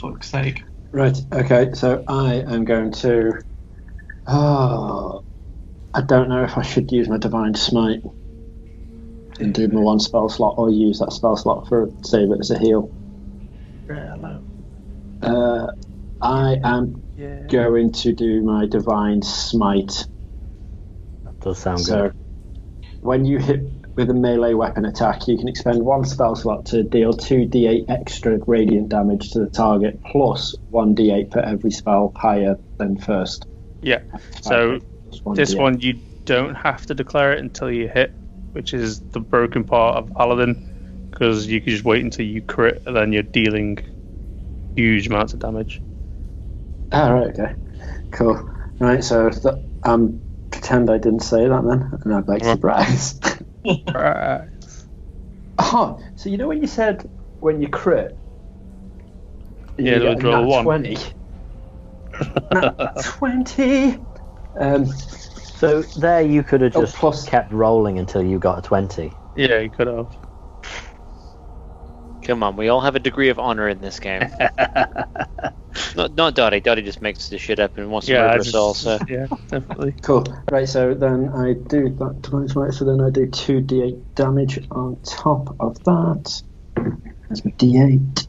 [SPEAKER 1] fuck's sake.
[SPEAKER 4] Right, okay, so I am going to... Oh, I don't know if I should use my Divine Smite and do my one spell slot or use that spell slot for save it as a heal. I am going to do my Divine Smite.
[SPEAKER 3] That does sound
[SPEAKER 4] So,
[SPEAKER 3] good.
[SPEAKER 4] when you hit with a melee weapon attack, you can expend one spell slot to deal 2d8 extra radiant damage to the target, plus 1d8 for every spell higher than first.
[SPEAKER 5] Yeah. So this
[SPEAKER 4] 1d8.
[SPEAKER 5] one you don't have to declare it until you hit, which is the broken part of Paladin, because you can just wait until you crit and then you're dealing huge amounts of damage.
[SPEAKER 4] Oh, right, okay. Cool. Right, so pretend I didn't say that then, and I'd like surprise.
[SPEAKER 5] Right.
[SPEAKER 4] Oh, so you know when you said when you crit,
[SPEAKER 5] Yeah,
[SPEAKER 4] you
[SPEAKER 5] they'll
[SPEAKER 4] get a
[SPEAKER 5] draw
[SPEAKER 4] nat
[SPEAKER 5] one.
[SPEAKER 4] 20. Nat 20!
[SPEAKER 3] So there you could have just
[SPEAKER 4] plus-
[SPEAKER 3] kept rolling until you got a 20.
[SPEAKER 5] Yeah, you could have.
[SPEAKER 2] Come on, we all have a degree of honor in this game. Not Dottie. Dottie just makes this shit up and wants to murder us all. So
[SPEAKER 5] Yeah, definitely.
[SPEAKER 4] Cool. Right, so then I do that twice, right? So then I do 2d8 damage on top of that. That's my d8.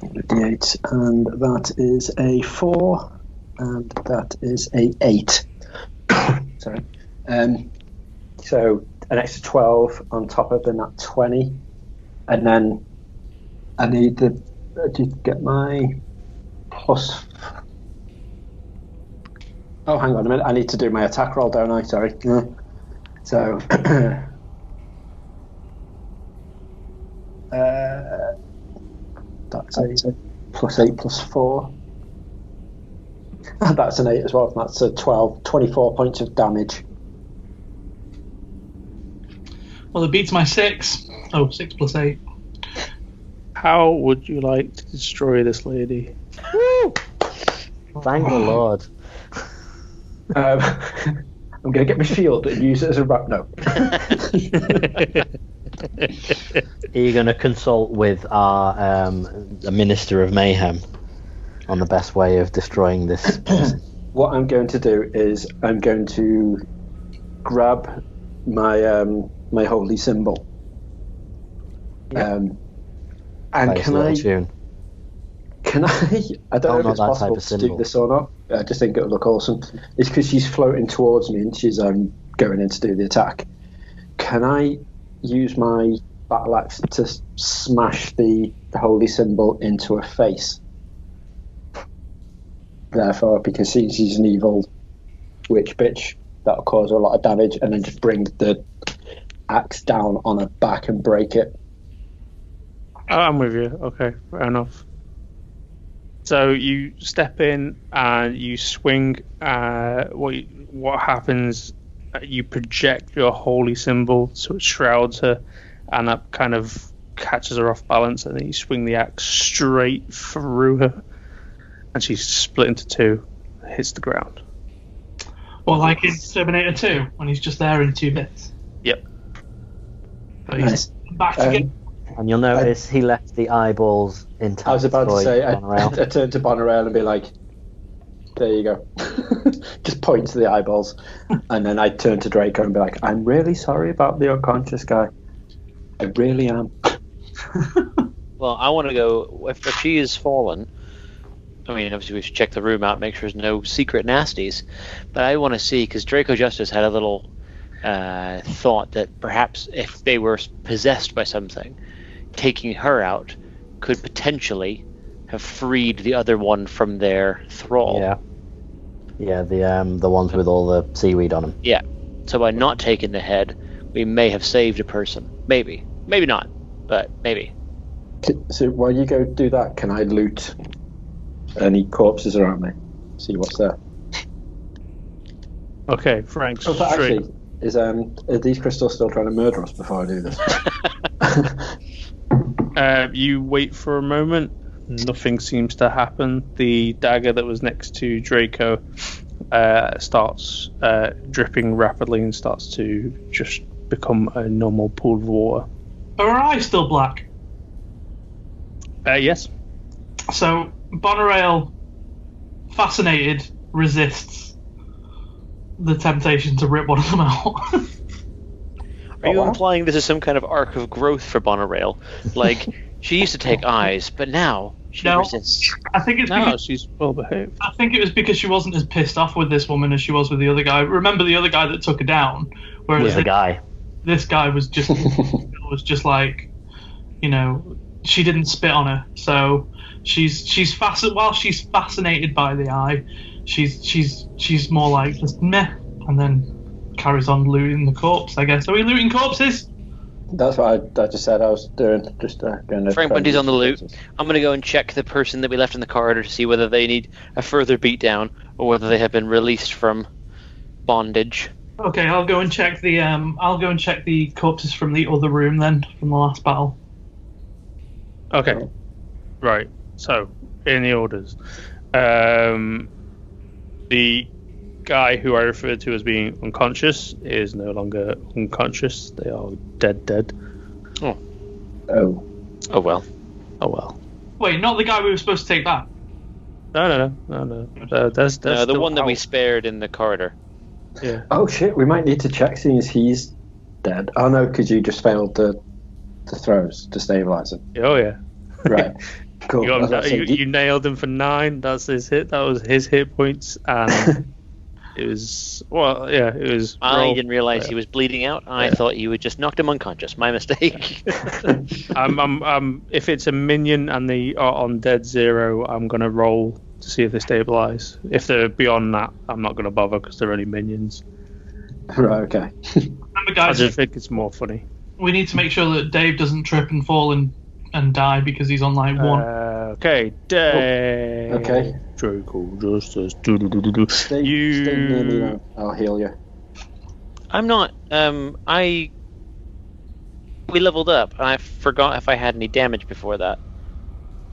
[SPEAKER 4] D8, and that is a 4, and that is a 8. Sorry. So an extra 12 on top of the nat 20, and then I need to get my plus. Oh, hang on a minute. I need to do my attack roll, don't I? Sorry. So. That's a plus 8 plus 4. That's an 8 as well. That's a 24 points of damage.
[SPEAKER 1] Well, it beats my 6. Oh, 6 plus 8.
[SPEAKER 5] How would you like to destroy this lady?
[SPEAKER 3] Thank the Lord.
[SPEAKER 4] I'm going to get my shield and use it as a no.
[SPEAKER 3] Are you going to consult with our the Minister of Mayhem on the best way of destroying this person?
[SPEAKER 4] What I'm going to do is I'm going to grab my my holy symbol. And
[SPEAKER 3] Play
[SPEAKER 4] can
[SPEAKER 3] a
[SPEAKER 4] I?
[SPEAKER 3] little tune.
[SPEAKER 4] Can I? I don't know if it's
[SPEAKER 3] not that type
[SPEAKER 4] possible
[SPEAKER 3] of
[SPEAKER 4] to do
[SPEAKER 3] symbol.
[SPEAKER 4] this or not. I just think it would look awesome. It's because she's floating towards me and she's going in to do the attack. Can I use my battle axe to smash the holy symbol into her face? Therefore, because she's an evil witch bitch, that'll cause her a lot of damage, and then just bring the axe down on her back and break it.
[SPEAKER 5] Oh, I'm with you. Okay, fair enough. So you step in and you swing. What happens? You project your holy symbol, so it shrouds her, and that kind of catches her off balance. And then you swing the axe straight through her, and she's split into two, hits the ground.
[SPEAKER 1] Or like in Terminator 2, when he's just there in 2 bits.
[SPEAKER 5] Yep.
[SPEAKER 1] But he's back again.
[SPEAKER 3] And you'll notice he left the eyeballs intact.
[SPEAKER 4] I was about to say, I
[SPEAKER 3] Bonnorayle.
[SPEAKER 4] turned to Bonnorayle and be like, there you go. Just point to the eyeballs. And then I'd turn to Draco and be like, I'm really sorry about the unconscious guy. I really am.
[SPEAKER 2] well, I want to go. If she is fallen, I mean, obviously we should check the room out, make sure there's no secret nasties. But I want to see, because Draco Justice had a little thought that perhaps if they were possessed by something, taking her out could potentially have freed the other one from their thrall.
[SPEAKER 3] Yeah, the ones with all the seaweed on them.
[SPEAKER 2] Yeah. So by not taking the head, we may have saved a person. Maybe. Maybe not. But maybe.
[SPEAKER 4] So while you go do that, can I loot any corpses around me? See what's there.
[SPEAKER 5] Okay, Frank.
[SPEAKER 4] Oh, but
[SPEAKER 5] straight.
[SPEAKER 4] actually, are these crystals still trying to murder us before I do this?
[SPEAKER 5] You wait for a moment. Nothing seems to happen. The dagger that was next to Draco starts dripping rapidly and starts to just become a normal pool of water.
[SPEAKER 1] Are her eyes still black?
[SPEAKER 5] Yes.
[SPEAKER 1] So Bonnorayle, fascinated, resists the temptation to rip one of them out.
[SPEAKER 2] Are you implying this is some kind of arc of growth for Bonnorayle? Like, she used to take eyes, but now she resists.
[SPEAKER 1] I think it's because
[SPEAKER 5] she's well behaved.
[SPEAKER 1] I think it was because she wasn't as pissed off with this woman as she was with the other guy. Remember the other guy that took her down? Whereas this guy was just like, you know, she didn't spit on her. So she's fascinated by the eye, she's more like just meh, and then carries on looting the corpse, I guess. Are we looting corpses?
[SPEAKER 4] That's what I just said I was doing. Just going to
[SPEAKER 2] Frank Bunty's on the loot. I'm going to go and check the person that we left in the corridor to see whether they need a further beatdown or whether they have been released from bondage.
[SPEAKER 1] Okay, I'll go and check the corpses from the other room then, from the last battle.
[SPEAKER 5] Okay. Right. So, in the orders. The guy who I referred to as being unconscious is no longer unconscious. They are dead.
[SPEAKER 2] Oh well.
[SPEAKER 1] Wait, not the guy we were supposed to take back?
[SPEAKER 5] No. That's
[SPEAKER 2] the one that we spared in the corridor.
[SPEAKER 5] Yeah.
[SPEAKER 4] Oh shit, we might need to check seeing as he's dead. Oh no, because you just failed the throws to stabilize him.
[SPEAKER 5] Oh yeah.
[SPEAKER 4] Right. Cool.
[SPEAKER 5] You nailed him for 9. That's his hit. That was his hit points, and it was it was.
[SPEAKER 2] I didn't realize he was bleeding out. I thought you had just knocked him unconscious. My mistake.
[SPEAKER 5] If it's a minion and they are on dead 0, I'm gonna roll to see if they stabilize. If they're beyond that, I'm not gonna bother because they're only minions.
[SPEAKER 4] Right. Okay.
[SPEAKER 1] Remember, guys,
[SPEAKER 5] I just think it's more funny.
[SPEAKER 1] We need to make sure that Dave doesn't trip and fall and die because he's on like 1.
[SPEAKER 5] Okay, Dave.
[SPEAKER 4] Okay.
[SPEAKER 5] Draco Justice.
[SPEAKER 4] Stay near me now. I'll heal you.
[SPEAKER 2] I'm not. We leveled up, and I forgot if I had any damage before that.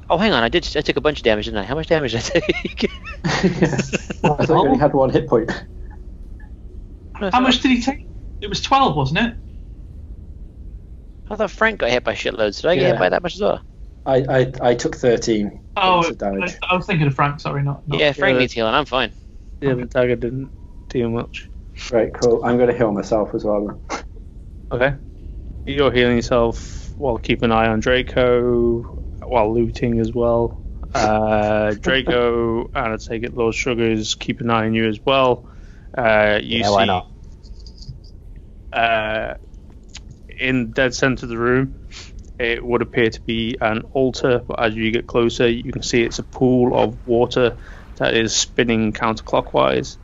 [SPEAKER 2] Oh, hang on. I took a bunch of damage, didn't I? How much damage did I take?
[SPEAKER 4] I thought you only had 1 hit point.
[SPEAKER 1] How much did he take? It was 12, wasn't it?
[SPEAKER 2] I thought Frank got hit by shitloads. Did I get hit by that much as well?
[SPEAKER 4] I took 13 points of damage.
[SPEAKER 1] I was thinking of Frank, sorry, not
[SPEAKER 2] Yeah, Frank needs healing, I'm fine.
[SPEAKER 5] Yeah, the dagger didn't do much.
[SPEAKER 4] Right, cool. I'm going to heal myself as well then.
[SPEAKER 5] Okay. You're healing yourself while keeping an eye on Draco, while looting as well. Draco, and I take it Lord Sugars, keep an eye on you as well.
[SPEAKER 3] Why not?
[SPEAKER 5] In dead center of the room, it would appear to be an altar, but as you get closer, you can see it's a pool of water that is spinning counterclockwise.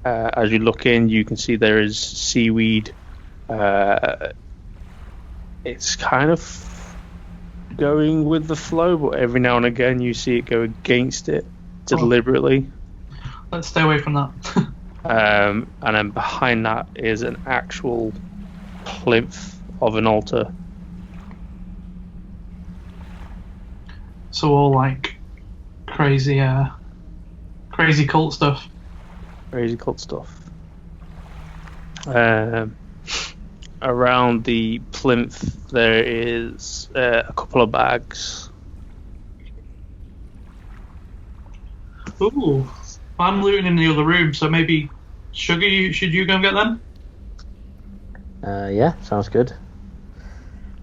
[SPEAKER 5] As you look in, you can see there is seaweed. It's kind of going with the flow, but every now and again you see it go against it deliberately.
[SPEAKER 1] Let's stay away from that.
[SPEAKER 5] And then behind that is an actual plinth of an altar.
[SPEAKER 1] So all like crazy cult stuff.
[SPEAKER 5] Crazy cult stuff. Around the plinth there is a couple of bags.
[SPEAKER 1] Ooh, I'm looting in the other room, so maybe Sugar, should you go and get them?
[SPEAKER 3] Yeah, sounds good.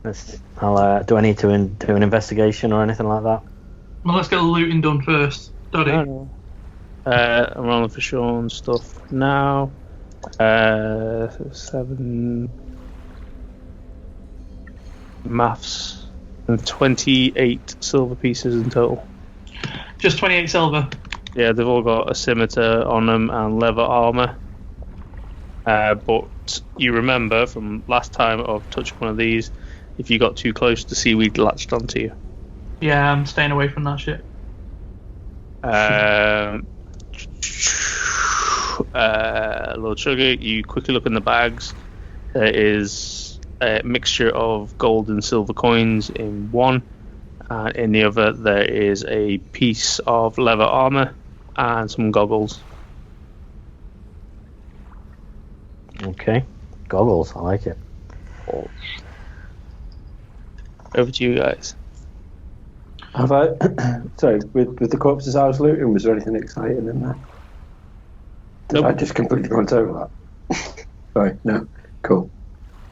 [SPEAKER 3] Do I need to do an investigation or anything like that?
[SPEAKER 1] Well, let's get the looting done first. Doddy.
[SPEAKER 5] I'm rolling for Sean's stuff now. 7 maths and 28 silver pieces in total.
[SPEAKER 1] Just 28 silver.
[SPEAKER 5] Yeah, they've all got a scimitar on them and leather armor. But you remember from last time of touching one of these, if you got too close, the seaweed latched onto you.
[SPEAKER 1] Yeah, I'm staying away from that shit.
[SPEAKER 5] Lord Sugar, you quickly look in the bags. There is a mixture of gold and silver coins in one. And in the other, there is a piece of leather armor and some goggles.
[SPEAKER 3] Okay. Goggles, I like it.
[SPEAKER 5] Over to you guys.
[SPEAKER 4] Have I? Sorry, with the corpses I was looting, was there anything exciting in there? Did
[SPEAKER 5] Nope.
[SPEAKER 4] I just completely glance over that? Sorry, no. Cool.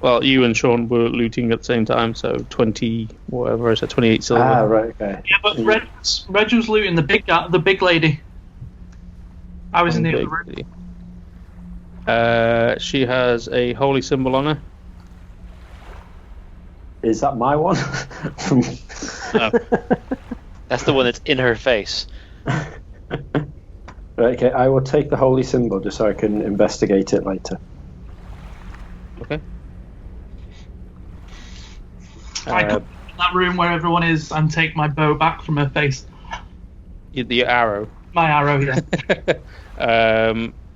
[SPEAKER 5] Well, you and Sean were looting at the same time, so 20, whatever I said, 28 silver.
[SPEAKER 4] Ah, right, okay.
[SPEAKER 1] Yeah, but Reg was looting the big lady. I was in the other room.
[SPEAKER 5] She has a holy symbol on her.
[SPEAKER 4] Is that my one? From...
[SPEAKER 2] No. That's the one that's in her face.
[SPEAKER 4] Right, okay, I will take the holy symbol just so I can investigate it later.
[SPEAKER 5] Okay.
[SPEAKER 1] I come in that room where everyone is and take my bow back from her face.
[SPEAKER 5] The arrow.
[SPEAKER 1] My arrow, yeah.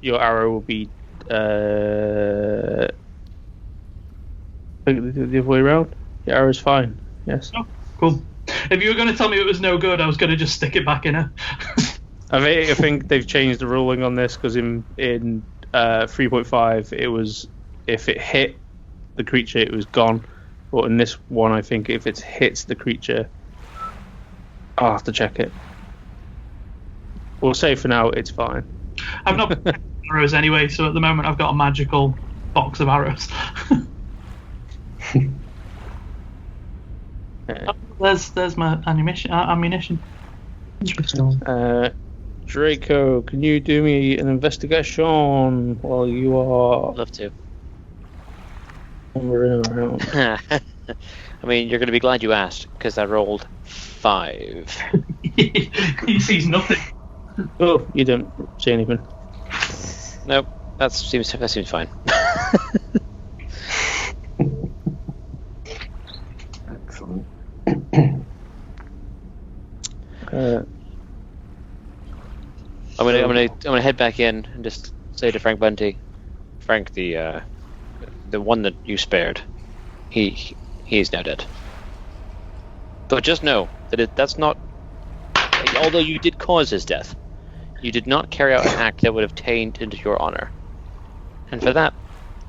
[SPEAKER 5] Your arrow will be the other way around. Your arrow's fine. Yes.
[SPEAKER 1] Oh, cool. If you were going to tell me it was no good, I was going to just stick it back in her.
[SPEAKER 5] I think they've changed the ruling on this because in 3.5 it was if it hit the creature it was gone, but in this one I think if it hits the creature, I'll have to check it. We'll say for now it's fine.
[SPEAKER 1] I've not put arrows anyway, so at the moment I've got a magical box of arrows. There's my ammunition.
[SPEAKER 5] Draco, can you do me an investigation while you are
[SPEAKER 2] Love to.
[SPEAKER 5] wandering around?
[SPEAKER 2] I mean, you're going to be glad you asked, because I rolled 5.
[SPEAKER 1] He sees nothing.
[SPEAKER 5] Oh, you don't see anything.
[SPEAKER 2] Nope, that seems fine.
[SPEAKER 4] Excellent.
[SPEAKER 2] I'm gonna head back in and just say to Frank Bunty, Frank, the one that you spared, he is now dead. But just know that that's not. Although you did cause his death, you did not carry out an act that would have tainted your honor, and for that,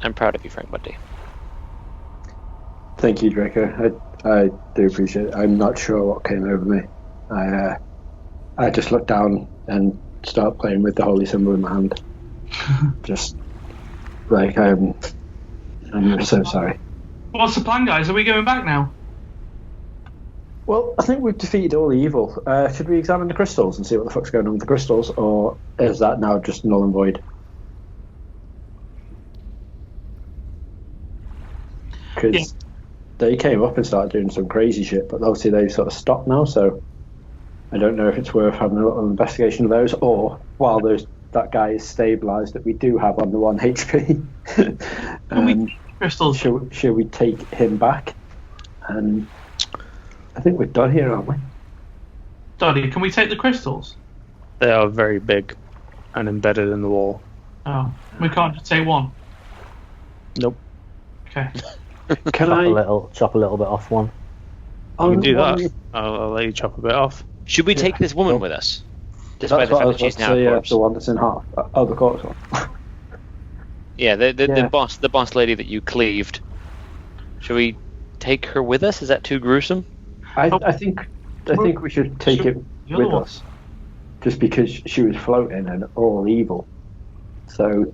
[SPEAKER 2] I'm proud of you, Frank Bunty.
[SPEAKER 4] Thank you, Draco. I do appreciate it. I'm not sure what came over me. I just looked down and started playing with the holy symbol in my hand. Just like I'm so sorry.
[SPEAKER 1] What's the plan, guys? Are we going back now?
[SPEAKER 4] Well, I think we've defeated all the evil. Should we examine the crystals and see what the fuck's going on with the crystals, or is that now just null and void? Because they came up and started doing some crazy shit, but obviously they've sort of stopped now, so I don't know if it's worth having a little investigation of those, or while that guy is stabilised that we do have on the 1 HP,
[SPEAKER 1] Crystals.
[SPEAKER 4] should we take him back? And I think we're done here, aren't we?
[SPEAKER 1] Doddy, can we take the crystals?
[SPEAKER 5] They are very big and embedded in the wall.
[SPEAKER 1] Oh, we can't just take one.
[SPEAKER 5] Nope.
[SPEAKER 1] Okay.
[SPEAKER 4] Can
[SPEAKER 3] Chop a little bit off one.
[SPEAKER 5] You can do that. I'll let you chop a bit off.
[SPEAKER 2] Should we take this woman with us? Despite
[SPEAKER 4] That's
[SPEAKER 2] the
[SPEAKER 4] what I
[SPEAKER 2] fact
[SPEAKER 4] was
[SPEAKER 2] that she's
[SPEAKER 4] about to
[SPEAKER 2] now
[SPEAKER 4] say,
[SPEAKER 2] a corpse.
[SPEAKER 4] the one that's in half. Oh, the corpse one.
[SPEAKER 2] Yeah, the
[SPEAKER 4] Yeah.
[SPEAKER 2] boss lady that you cleaved. Should we take her with us? Is that too gruesome?
[SPEAKER 4] I think we should take it with us, just because she was floating and all evil. So,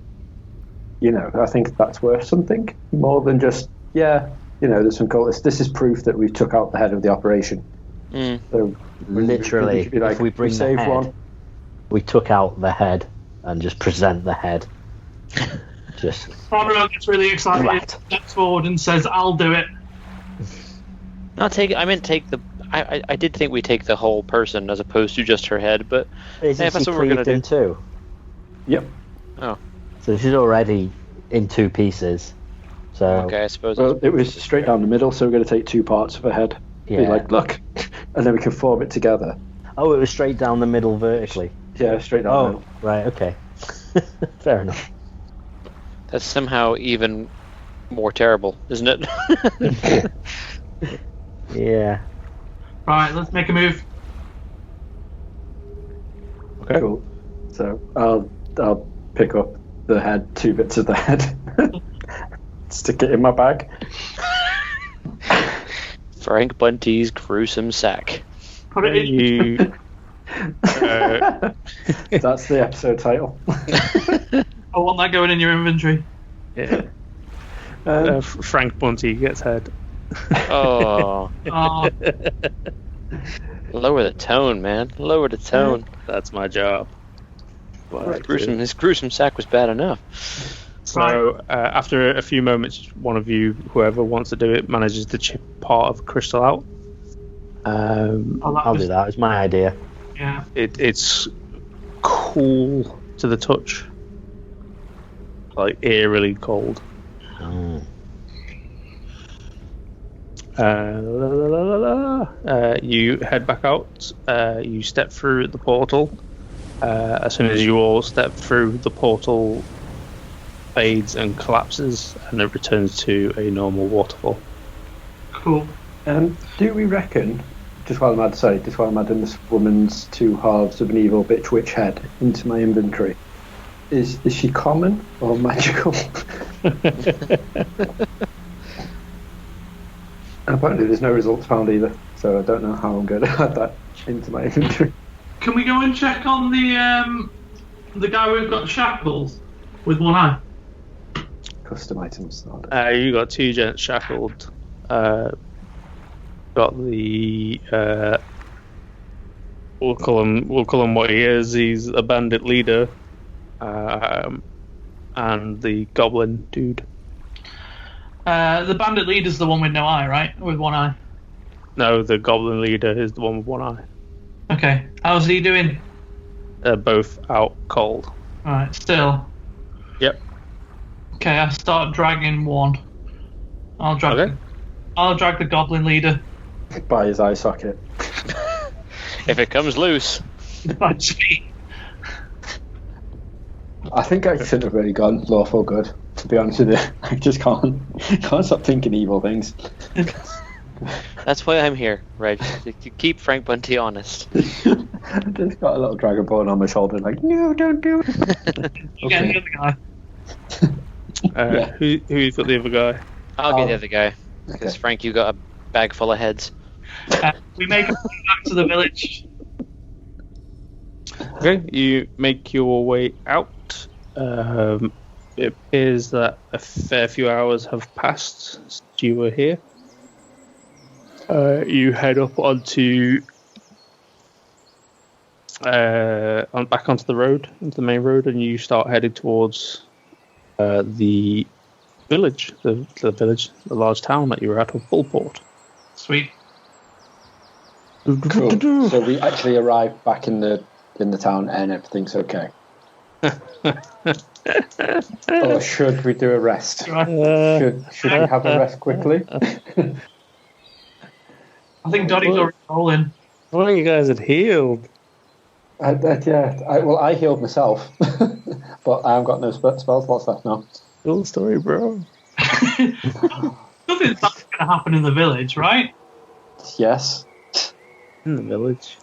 [SPEAKER 4] I think that's worth something more than just there's some cultists. This is proof that we took out the head of the operation.
[SPEAKER 2] Mm.
[SPEAKER 4] So
[SPEAKER 3] Literally,
[SPEAKER 4] should be like,
[SPEAKER 3] if we bring the
[SPEAKER 4] save
[SPEAKER 3] head,
[SPEAKER 4] one.
[SPEAKER 3] we took out the head and just present the head. Just
[SPEAKER 1] Bonnorayle gets really excited,
[SPEAKER 3] Right.
[SPEAKER 1] steps forward and says, "I'll do it."
[SPEAKER 2] Not take. I meant take the. I did think we take the whole person as opposed to just her head, but
[SPEAKER 3] isn't
[SPEAKER 2] if that's
[SPEAKER 3] she
[SPEAKER 2] what we're gonna
[SPEAKER 3] cleaved
[SPEAKER 2] do.
[SPEAKER 3] in two?
[SPEAKER 4] Yep.
[SPEAKER 2] Oh,
[SPEAKER 3] So she's already in 2 pieces. So
[SPEAKER 2] okay. I suppose.
[SPEAKER 4] Well, it was straight down the middle, so we're going to take 2 parts of her head. Be
[SPEAKER 3] yeah.
[SPEAKER 4] like, look, and then we can form it together.
[SPEAKER 3] Oh, it was straight down the middle vertically.
[SPEAKER 4] Yeah, straight down the
[SPEAKER 3] Oh,
[SPEAKER 4] middle.
[SPEAKER 3] right, okay. Fair enough.
[SPEAKER 2] That's somehow even more terrible, isn't it?
[SPEAKER 3] Yeah.
[SPEAKER 1] Right, let's make a move.
[SPEAKER 5] Okay.
[SPEAKER 4] Cool. So I'll pick up the head, 2 bits of the head, stick it in my bag.
[SPEAKER 2] Frank Bunty's gruesome sack.
[SPEAKER 1] Put it in.
[SPEAKER 5] You.
[SPEAKER 4] That's the episode title.
[SPEAKER 1] I want that going in your inventory.
[SPEAKER 5] Yeah. Frank Bunty gets head.
[SPEAKER 2] Oh.
[SPEAKER 1] Oh,
[SPEAKER 2] Lower the tone, man. Lower the tone.
[SPEAKER 5] That's my job.
[SPEAKER 2] His gruesome sack was bad enough.
[SPEAKER 5] So after a few moments, one of you, whoever wants to do it, manages to chip part of a crystal out.
[SPEAKER 3] I'll do that. It's my idea.
[SPEAKER 1] yeah.
[SPEAKER 5] It's cool to the touch, like eerily cold.
[SPEAKER 3] Oh.
[SPEAKER 5] You head back out. You step through the portal. As soon as you all step through, the portal fades and collapses, and it returns to a normal waterfall.
[SPEAKER 1] Cool.
[SPEAKER 4] Do we reckon, just while I'm adding this woman's 2 halves of an evil bitch witch head into my inventory, is she common or magical? Apparently there's no results found either, so I don't know how I'm going to add that into my inventory.
[SPEAKER 1] Can we go and check on the guy we've got shackles with one eye?
[SPEAKER 4] Custom items.
[SPEAKER 5] You got 2 gents shackled. Got the we'll call him what he is. He's a bandit leader, and the goblin dude.
[SPEAKER 1] The bandit leader's the one with no eye, right? With one eye.
[SPEAKER 5] No, the goblin leader is the one with one eye.
[SPEAKER 1] Okay. How's he doing?
[SPEAKER 5] They're both out cold.
[SPEAKER 1] Alright, still.
[SPEAKER 5] Yep.
[SPEAKER 1] Okay, I start dragging one. I'll drag the goblin leader.
[SPEAKER 4] By his eye socket.
[SPEAKER 2] If it comes loose.
[SPEAKER 1] Actually,
[SPEAKER 4] I think I should have really gone lawful good, to be honest with you. I just can't stop thinking evil things.
[SPEAKER 2] That's why I'm here, right? To keep Frank Bunty honest.
[SPEAKER 4] I just got a little dragonborn on my shoulder, like, no, don't do it.
[SPEAKER 1] you get the other guy.
[SPEAKER 4] Yeah.
[SPEAKER 5] Who's got the other guy?
[SPEAKER 2] I'll get the other guy.
[SPEAKER 4] Okay.
[SPEAKER 2] Because Frank, you got a bag full of heads.
[SPEAKER 1] We make our way back to the village.
[SPEAKER 5] Okay, you make your way out. It appears that a fair few hours have passed since you were here. You head up onto back onto the road, into the main road, and you start heading towards the village, the large town that you were at of Bullport.
[SPEAKER 1] Sweet.
[SPEAKER 4] Cool. So we actually arrived back in the town and everything's okay. Or should we do a rest? Should we have a rest quickly?
[SPEAKER 1] I think Dotty's already rolling.
[SPEAKER 5] Well, you guys had healed.
[SPEAKER 4] I healed myself, but I haven't got no spell slots left now.
[SPEAKER 5] Cool story, bro.
[SPEAKER 1] Nothing's going to happen in the village, right?
[SPEAKER 4] Yes.
[SPEAKER 5] In the village.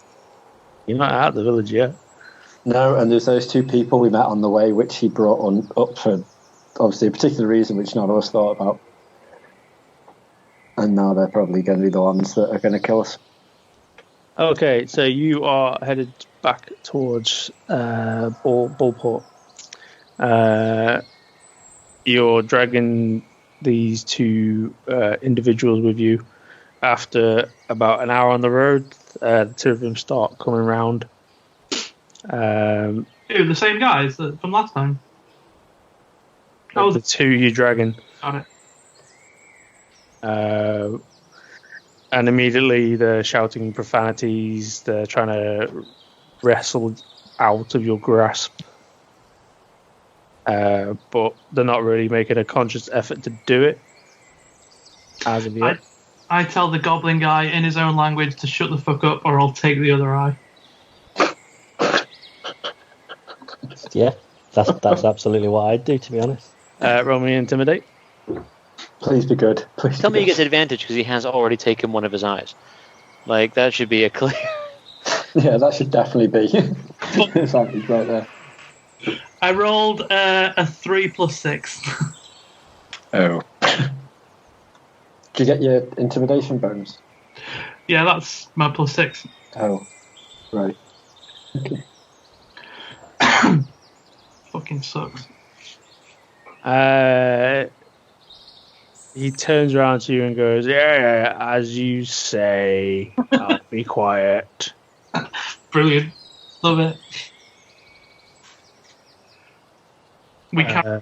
[SPEAKER 5] You're not out of the village yet.
[SPEAKER 4] No, and there's those 2 people we met on the way, which he brought up for obviously a particular reason, which none of us thought about. And now they're probably going to be the ones that are going to kill us.
[SPEAKER 5] Okay, so you are headed back towards Bullport. You're dragging these 2 individuals with you. After about an hour on the road, the 2 of them start coming around.
[SPEAKER 1] Who, the same guys from last time?
[SPEAKER 5] The 2 you're dragging.
[SPEAKER 1] Got it.
[SPEAKER 5] And immediately they're shouting profanities. They're trying to wrestle out of your grasp. But they're not really making a conscious effort to do it as of yet.
[SPEAKER 1] I tell the goblin guy in his own language to shut the fuck up or I'll take the other eye.
[SPEAKER 3] Yeah, that's absolutely what I'd do, to be honest.
[SPEAKER 5] Roll me intimidate.
[SPEAKER 4] Please be good. Please
[SPEAKER 2] Tell
[SPEAKER 4] be
[SPEAKER 2] me he
[SPEAKER 4] good.
[SPEAKER 2] gets advantage because he has already taken one of his eyes. Like, that should be a clear...
[SPEAKER 4] Yeah, that should definitely be advantage right there.
[SPEAKER 1] I rolled a 3 plus 6.
[SPEAKER 4] Oh. Did you get your intimidation bonus?
[SPEAKER 1] Yeah, that's my plus 6.
[SPEAKER 4] Oh, right. Okay.
[SPEAKER 1] Fucking sucks.
[SPEAKER 5] He turns around to you and goes, "Yeah, as you say. I'll be quiet."
[SPEAKER 1] Brilliant. Love it. We can.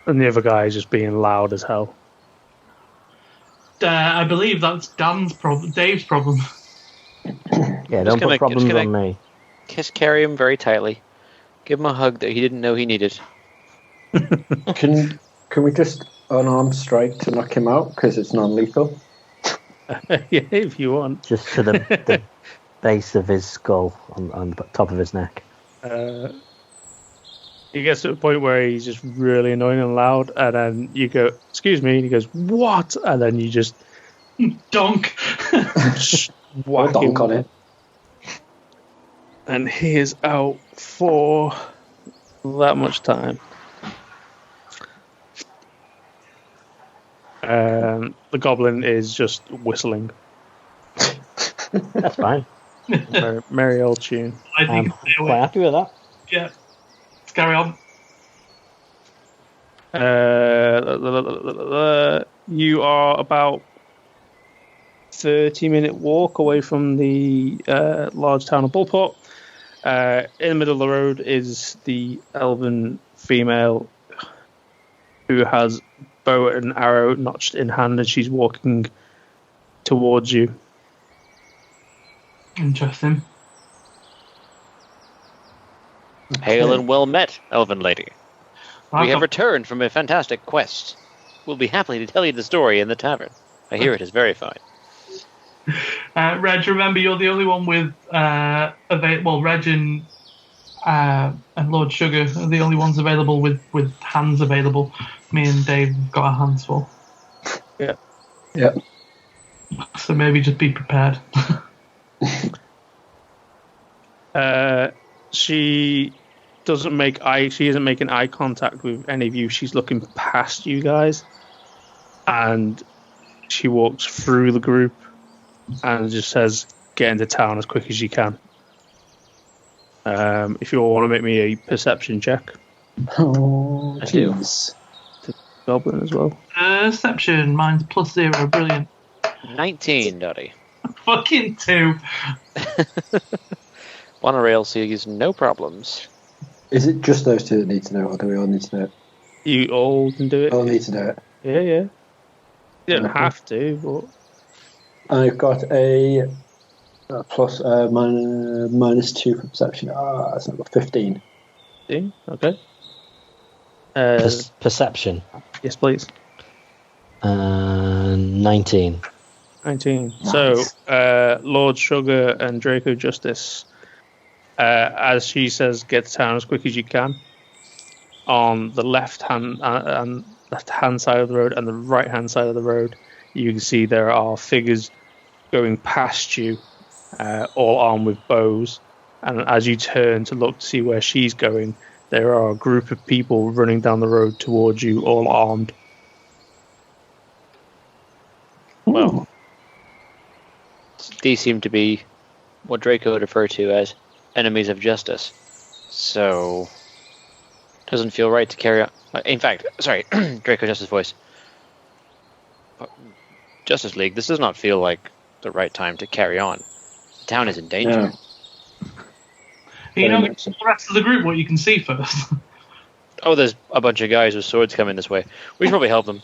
[SPEAKER 5] And the other guy is just being loud as hell.
[SPEAKER 1] I believe that's Dan's problem. Dave's problem.
[SPEAKER 3] Yeah, don't put problems on me.
[SPEAKER 2] Carry him very tightly. Give him a hug that he didn't know he needed.
[SPEAKER 4] Can we just unarmed strike to knock him out because it's non-lethal?
[SPEAKER 5] Yeah, if you want.
[SPEAKER 3] Just to the base of his skull on the top of his neck.
[SPEAKER 5] He gets to a point where he's just really annoying and loud, and then you go, "Excuse me," and he goes, "What?" And then you just
[SPEAKER 1] donk.
[SPEAKER 4] Whack donk on it.
[SPEAKER 5] And he is out for that much time. The goblin is just whistling.
[SPEAKER 3] That's fine.
[SPEAKER 5] Merry old tune.
[SPEAKER 1] I think
[SPEAKER 3] I'm quite happy with that.
[SPEAKER 1] Yeah. Let's carry on.
[SPEAKER 5] You are about 30-minute walk away from the large town of Bullport. In the middle of the road is the elven female who has bow and arrow notched in hand, and she's walking towards you.
[SPEAKER 1] Interesting.
[SPEAKER 2] Hail and well met, elven lady.
[SPEAKER 1] Welcome.
[SPEAKER 2] We have returned from a fantastic quest. We'll be happy to tell you the story in the tavern. I hear it is very fine.
[SPEAKER 1] Reg, remember you're the only one with Reg and Lord Sugar are the only ones available with hands available. Me and Dave have got our hands full.
[SPEAKER 5] Yeah.
[SPEAKER 4] Yeah.
[SPEAKER 1] So maybe just be prepared.
[SPEAKER 5] She isn't making eye contact with any of you. She's looking past you guys, and she walks through the group and just says, "Get into town as quick as you can." If you all want to make me a perception check.
[SPEAKER 4] Oh,
[SPEAKER 2] I do.
[SPEAKER 5] To Goblin as well.
[SPEAKER 1] Perception, mine's +0, brilliant.
[SPEAKER 2] 19, Dottie.
[SPEAKER 1] Fucking 2.
[SPEAKER 2] Bonnorayle sees no problems.
[SPEAKER 4] Is it just those two that need to know, or do we all need to know it?
[SPEAKER 5] You all can do it.
[SPEAKER 4] All need to know it.
[SPEAKER 5] Yeah. You don't have to, but
[SPEAKER 4] I've got a plus -2 for perception. That's not got 15.
[SPEAKER 5] Okay.
[SPEAKER 3] Perception.
[SPEAKER 5] Yes, please.
[SPEAKER 3] 19.
[SPEAKER 5] 19.
[SPEAKER 4] Nice.
[SPEAKER 5] So, Lord Sugar and Draco Justice, as she says, get to town as quick as you can. On the left hand side of the road and the right hand side of the road, you can see there are figures going past you, all armed with bows. And as you turn to look to see where she's going, there are a group of people running down the road towards you, all armed.
[SPEAKER 2] Well, these seem to be what Draco would refer to as enemies of justice. So, doesn't feel right to carry on. In fact, sorry, Draco Justice voice. Justice League, this does not feel like the right time to carry on. The town is in danger.
[SPEAKER 1] You know, the rest of the group, what you can see first.
[SPEAKER 2] Oh, there's a bunch of guys with swords coming this way. We should probably help them.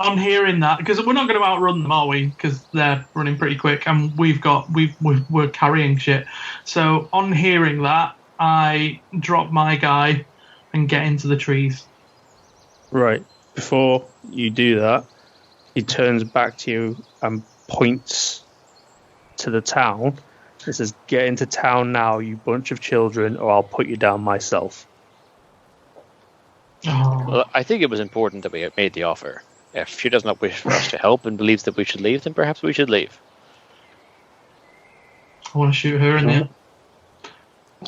[SPEAKER 1] On hearing that, because we're not going to outrun them, are we? Because they're running pretty quick, and we're carrying shit. So on hearing that, I drop my guy and get into the trees.
[SPEAKER 5] Right. Before you do that, he turns back to you and points to the town. It says, "Get into town now, you bunch of children, or I'll put you down myself."
[SPEAKER 1] Oh.
[SPEAKER 2] Well, I think it was important that we made the offer. If she does not wish for us to help and believes that we should leave, then perhaps we should leave.
[SPEAKER 1] I want to shoot her in there.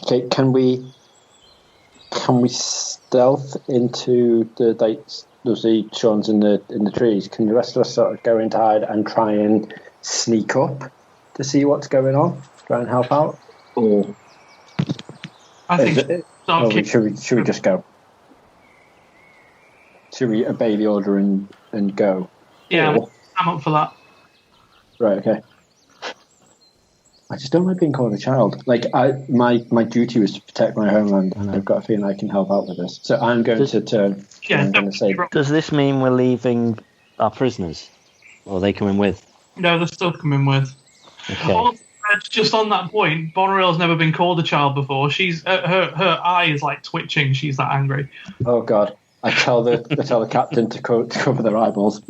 [SPEAKER 4] Okay, can we stealth into the Sean's in the trees? Can the rest of us sort of go into hide and try and sneak up to see what's going on? Try and help out? Or
[SPEAKER 1] I think
[SPEAKER 4] should we just go? Should we obey the order and go?
[SPEAKER 1] Yeah, I'm up for that.
[SPEAKER 4] Right, okay. I just don't like being called a child. Like, my duty was to protect my homeland, and I've got a feeling I can help out with this. So I'm going to turn.
[SPEAKER 1] Yeah,
[SPEAKER 4] I'm going to say.
[SPEAKER 3] Does this mean we're leaving our prisoners? Or are they coming with?
[SPEAKER 1] No, they're still coming with.
[SPEAKER 3] Okay.
[SPEAKER 1] Also, just on that point, Bonnorayle's never been called a child before. She's her eye is like twitching. She's that angry.
[SPEAKER 4] Oh God! I tell the captain to cover their eyeballs.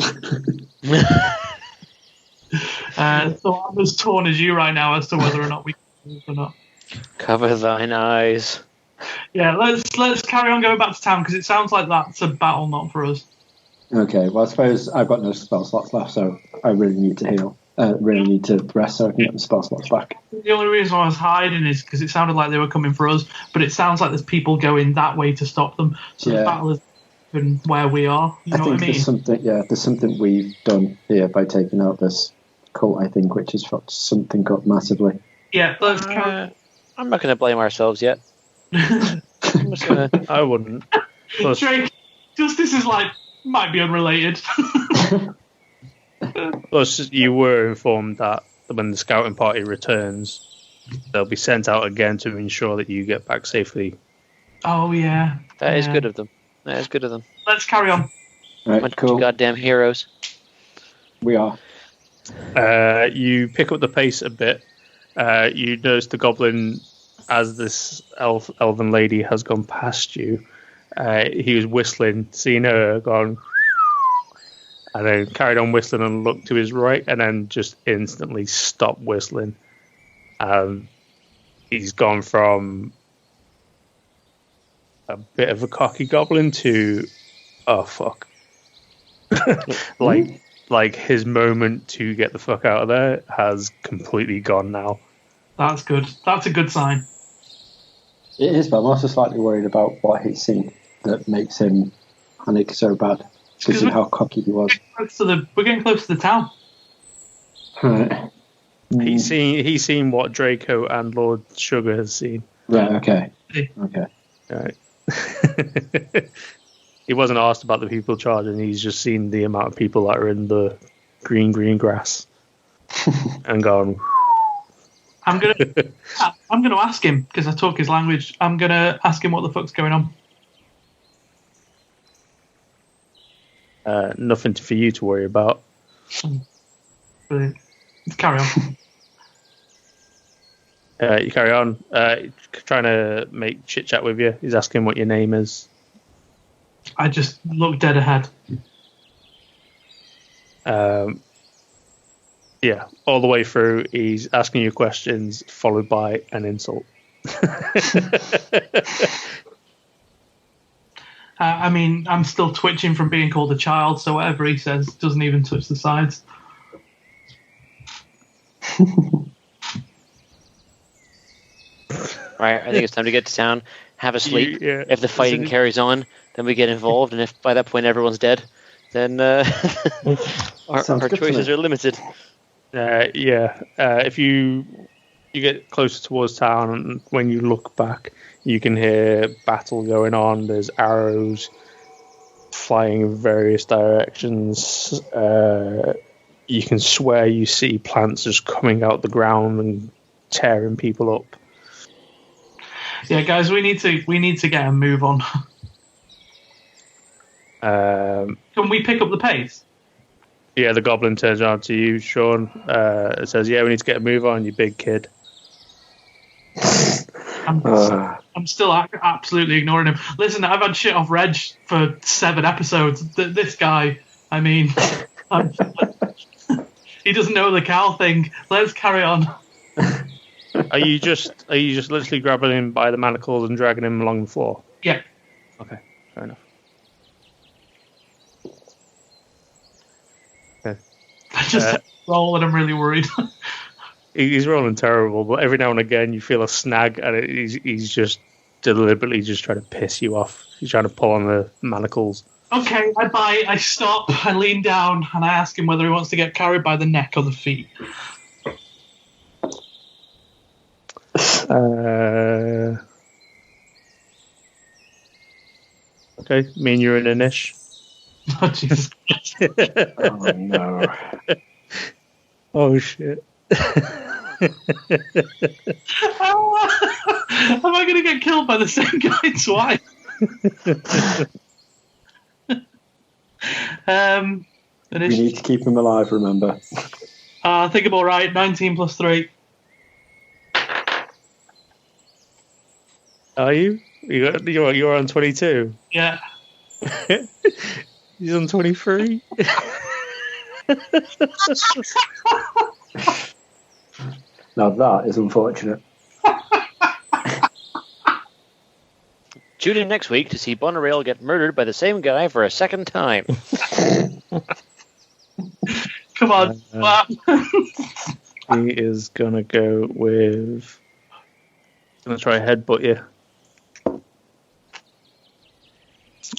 [SPEAKER 1] So I'm as torn as you right now as to whether or not we can move or not.
[SPEAKER 2] Cover thine eyes.
[SPEAKER 1] Yeah, let's carry on going back to town because it sounds like that's a battle not for us.
[SPEAKER 4] Okay, well I suppose I've got no spell slots left, so I really need to heal. Really need to rest so I can get the spell slots back.
[SPEAKER 1] The only reason I was hiding is because it sounded like they were coming for us, but it sounds like there's people going that way to stop them. So the battle is even where we are. You know what I mean?
[SPEAKER 4] There's something we've done here by taking out this cult, I think, which has fucked something up massively.
[SPEAKER 1] Yeah, let's
[SPEAKER 2] I'm not going to blame ourselves yet. I'm just gonna...
[SPEAKER 5] I wouldn't. Plus,
[SPEAKER 1] Drake, justice is might be unrelated.
[SPEAKER 5] plus, you were informed that when the scouting party returns, they'll be sent out again to ensure that you get back safely.
[SPEAKER 1] Oh yeah,
[SPEAKER 2] That is good of them. That is good of them.
[SPEAKER 1] Let's carry on.
[SPEAKER 4] Right, cool.
[SPEAKER 2] Goddamn heroes.
[SPEAKER 4] We are.
[SPEAKER 5] You pick up the pace a bit. You notice the goblin, as this elven lady has gone past you. He was whistling, seeing her, gone, and then carried on whistling and looked to his right, and then just instantly stopped whistling. He's gone from a bit of a cocky goblin to, oh fuck, like his moment to get the fuck out of there has completely gone now.
[SPEAKER 1] That's good. That's a good sign.
[SPEAKER 4] It is, but I'm also slightly worried about what he's seen that makes him panic so bad. Because of how cocky he was.
[SPEAKER 1] We're getting close to the town.
[SPEAKER 4] Right.
[SPEAKER 5] He's seen what Draco and Lord Sugar has seen.
[SPEAKER 4] Right, okay.
[SPEAKER 5] Right. He wasn't asked about the people charging, he's just seen the amount of people that are in the green grass and gone.
[SPEAKER 1] I'm gonna ask him because I talk his language. I'm gonna ask him what the fuck's going on.
[SPEAKER 5] Nothing for you to worry about.
[SPEAKER 1] Brilliant. Let's carry on.
[SPEAKER 5] You carry on, trying to make chit chat with you. He's asking what your name is.
[SPEAKER 1] I just look dead ahead.
[SPEAKER 5] Yeah, all the way through, he's asking you questions, followed by an insult.
[SPEAKER 1] I mean, I'm still twitching from being called a child, so whatever he says doesn't even touch the sides.
[SPEAKER 2] Right, I think it's time to get to town, have a sleep.
[SPEAKER 5] Yeah.
[SPEAKER 2] If the fighting carries on, then we get involved, and if by that point everyone's dead, then our choices are limited.
[SPEAKER 5] If you get closer towards town, and when you look back, you can hear battle going on. There's arrows flying in various directions. You can swear you see plants just coming out the ground and tearing people up.
[SPEAKER 1] Yeah, guys, we need to get a move on. Can we pick up the pace?
[SPEAKER 5] Yeah, the goblin turns around to you, Sean. It says, "Yeah, we need to get a move on, you big kid."
[SPEAKER 1] I'm still absolutely ignoring him. Listen, I've had shit off Reg for 7 episodes. This guy, I mean, he doesn't know the cow thing. Let's carry on.
[SPEAKER 5] Are you just literally grabbing him by the manacles and dragging him along the floor?
[SPEAKER 1] Yeah.
[SPEAKER 5] Okay, fair enough.
[SPEAKER 1] just roll and I'm really worried.
[SPEAKER 5] He's rolling terrible, but every now and again you feel a snag, and he's just deliberately just trying to piss you off. He's trying to pull on the manacles.
[SPEAKER 1] Okay, I bite, I stop, I lean down, and I ask him whether he wants to get carried by the neck or the feet.
[SPEAKER 5] Okay, me and you're in a niche.
[SPEAKER 1] Oh, Jesus.
[SPEAKER 4] Oh, no.
[SPEAKER 5] Oh, shit.
[SPEAKER 1] Am I going to get killed by the same guy twice?
[SPEAKER 4] We need to keep him alive, remember.
[SPEAKER 1] I think I'm alright. 19 plus 3.
[SPEAKER 5] Are you? You're on 22?
[SPEAKER 1] Yeah.
[SPEAKER 5] He's on 23?
[SPEAKER 4] Now that is unfortunate.
[SPEAKER 2] Tune in next week to see Bonnorayle get murdered by the same guy for a second time.
[SPEAKER 1] Come on.
[SPEAKER 5] He is going to go with... Going to try headbutt you.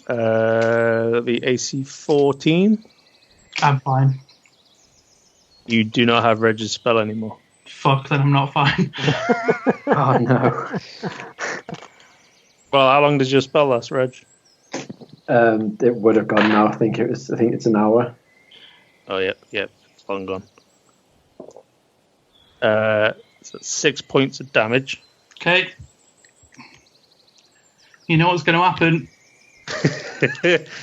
[SPEAKER 5] The AC 14.
[SPEAKER 1] I'm fine.
[SPEAKER 5] You do not have Reg's spell anymore.
[SPEAKER 1] Fuck, then I'm not fine.
[SPEAKER 4] Oh, no.
[SPEAKER 5] Well, how long does your spell last, Reg?
[SPEAKER 4] It would have gone now. I think it's an hour.
[SPEAKER 5] Oh, yep, it's long gone. So 6 points of damage.
[SPEAKER 1] Okay. You know what's going to happen.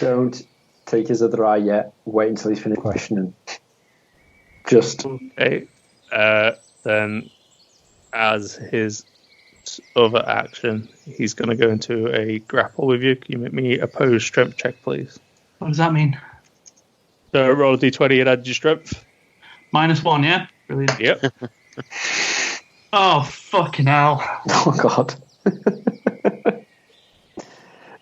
[SPEAKER 4] Don't take his other eye yet. Wait until he's finished questioning. Just
[SPEAKER 5] okay. Then, as his other action, he's going to go into a grapple with you. Can you make me opposed strength check, please?
[SPEAKER 1] What does that mean?
[SPEAKER 5] So roll a d20 and add your strength.
[SPEAKER 1] -1, yeah? Brilliant.
[SPEAKER 5] Yep.
[SPEAKER 1] Oh, fucking hell.
[SPEAKER 4] oh god.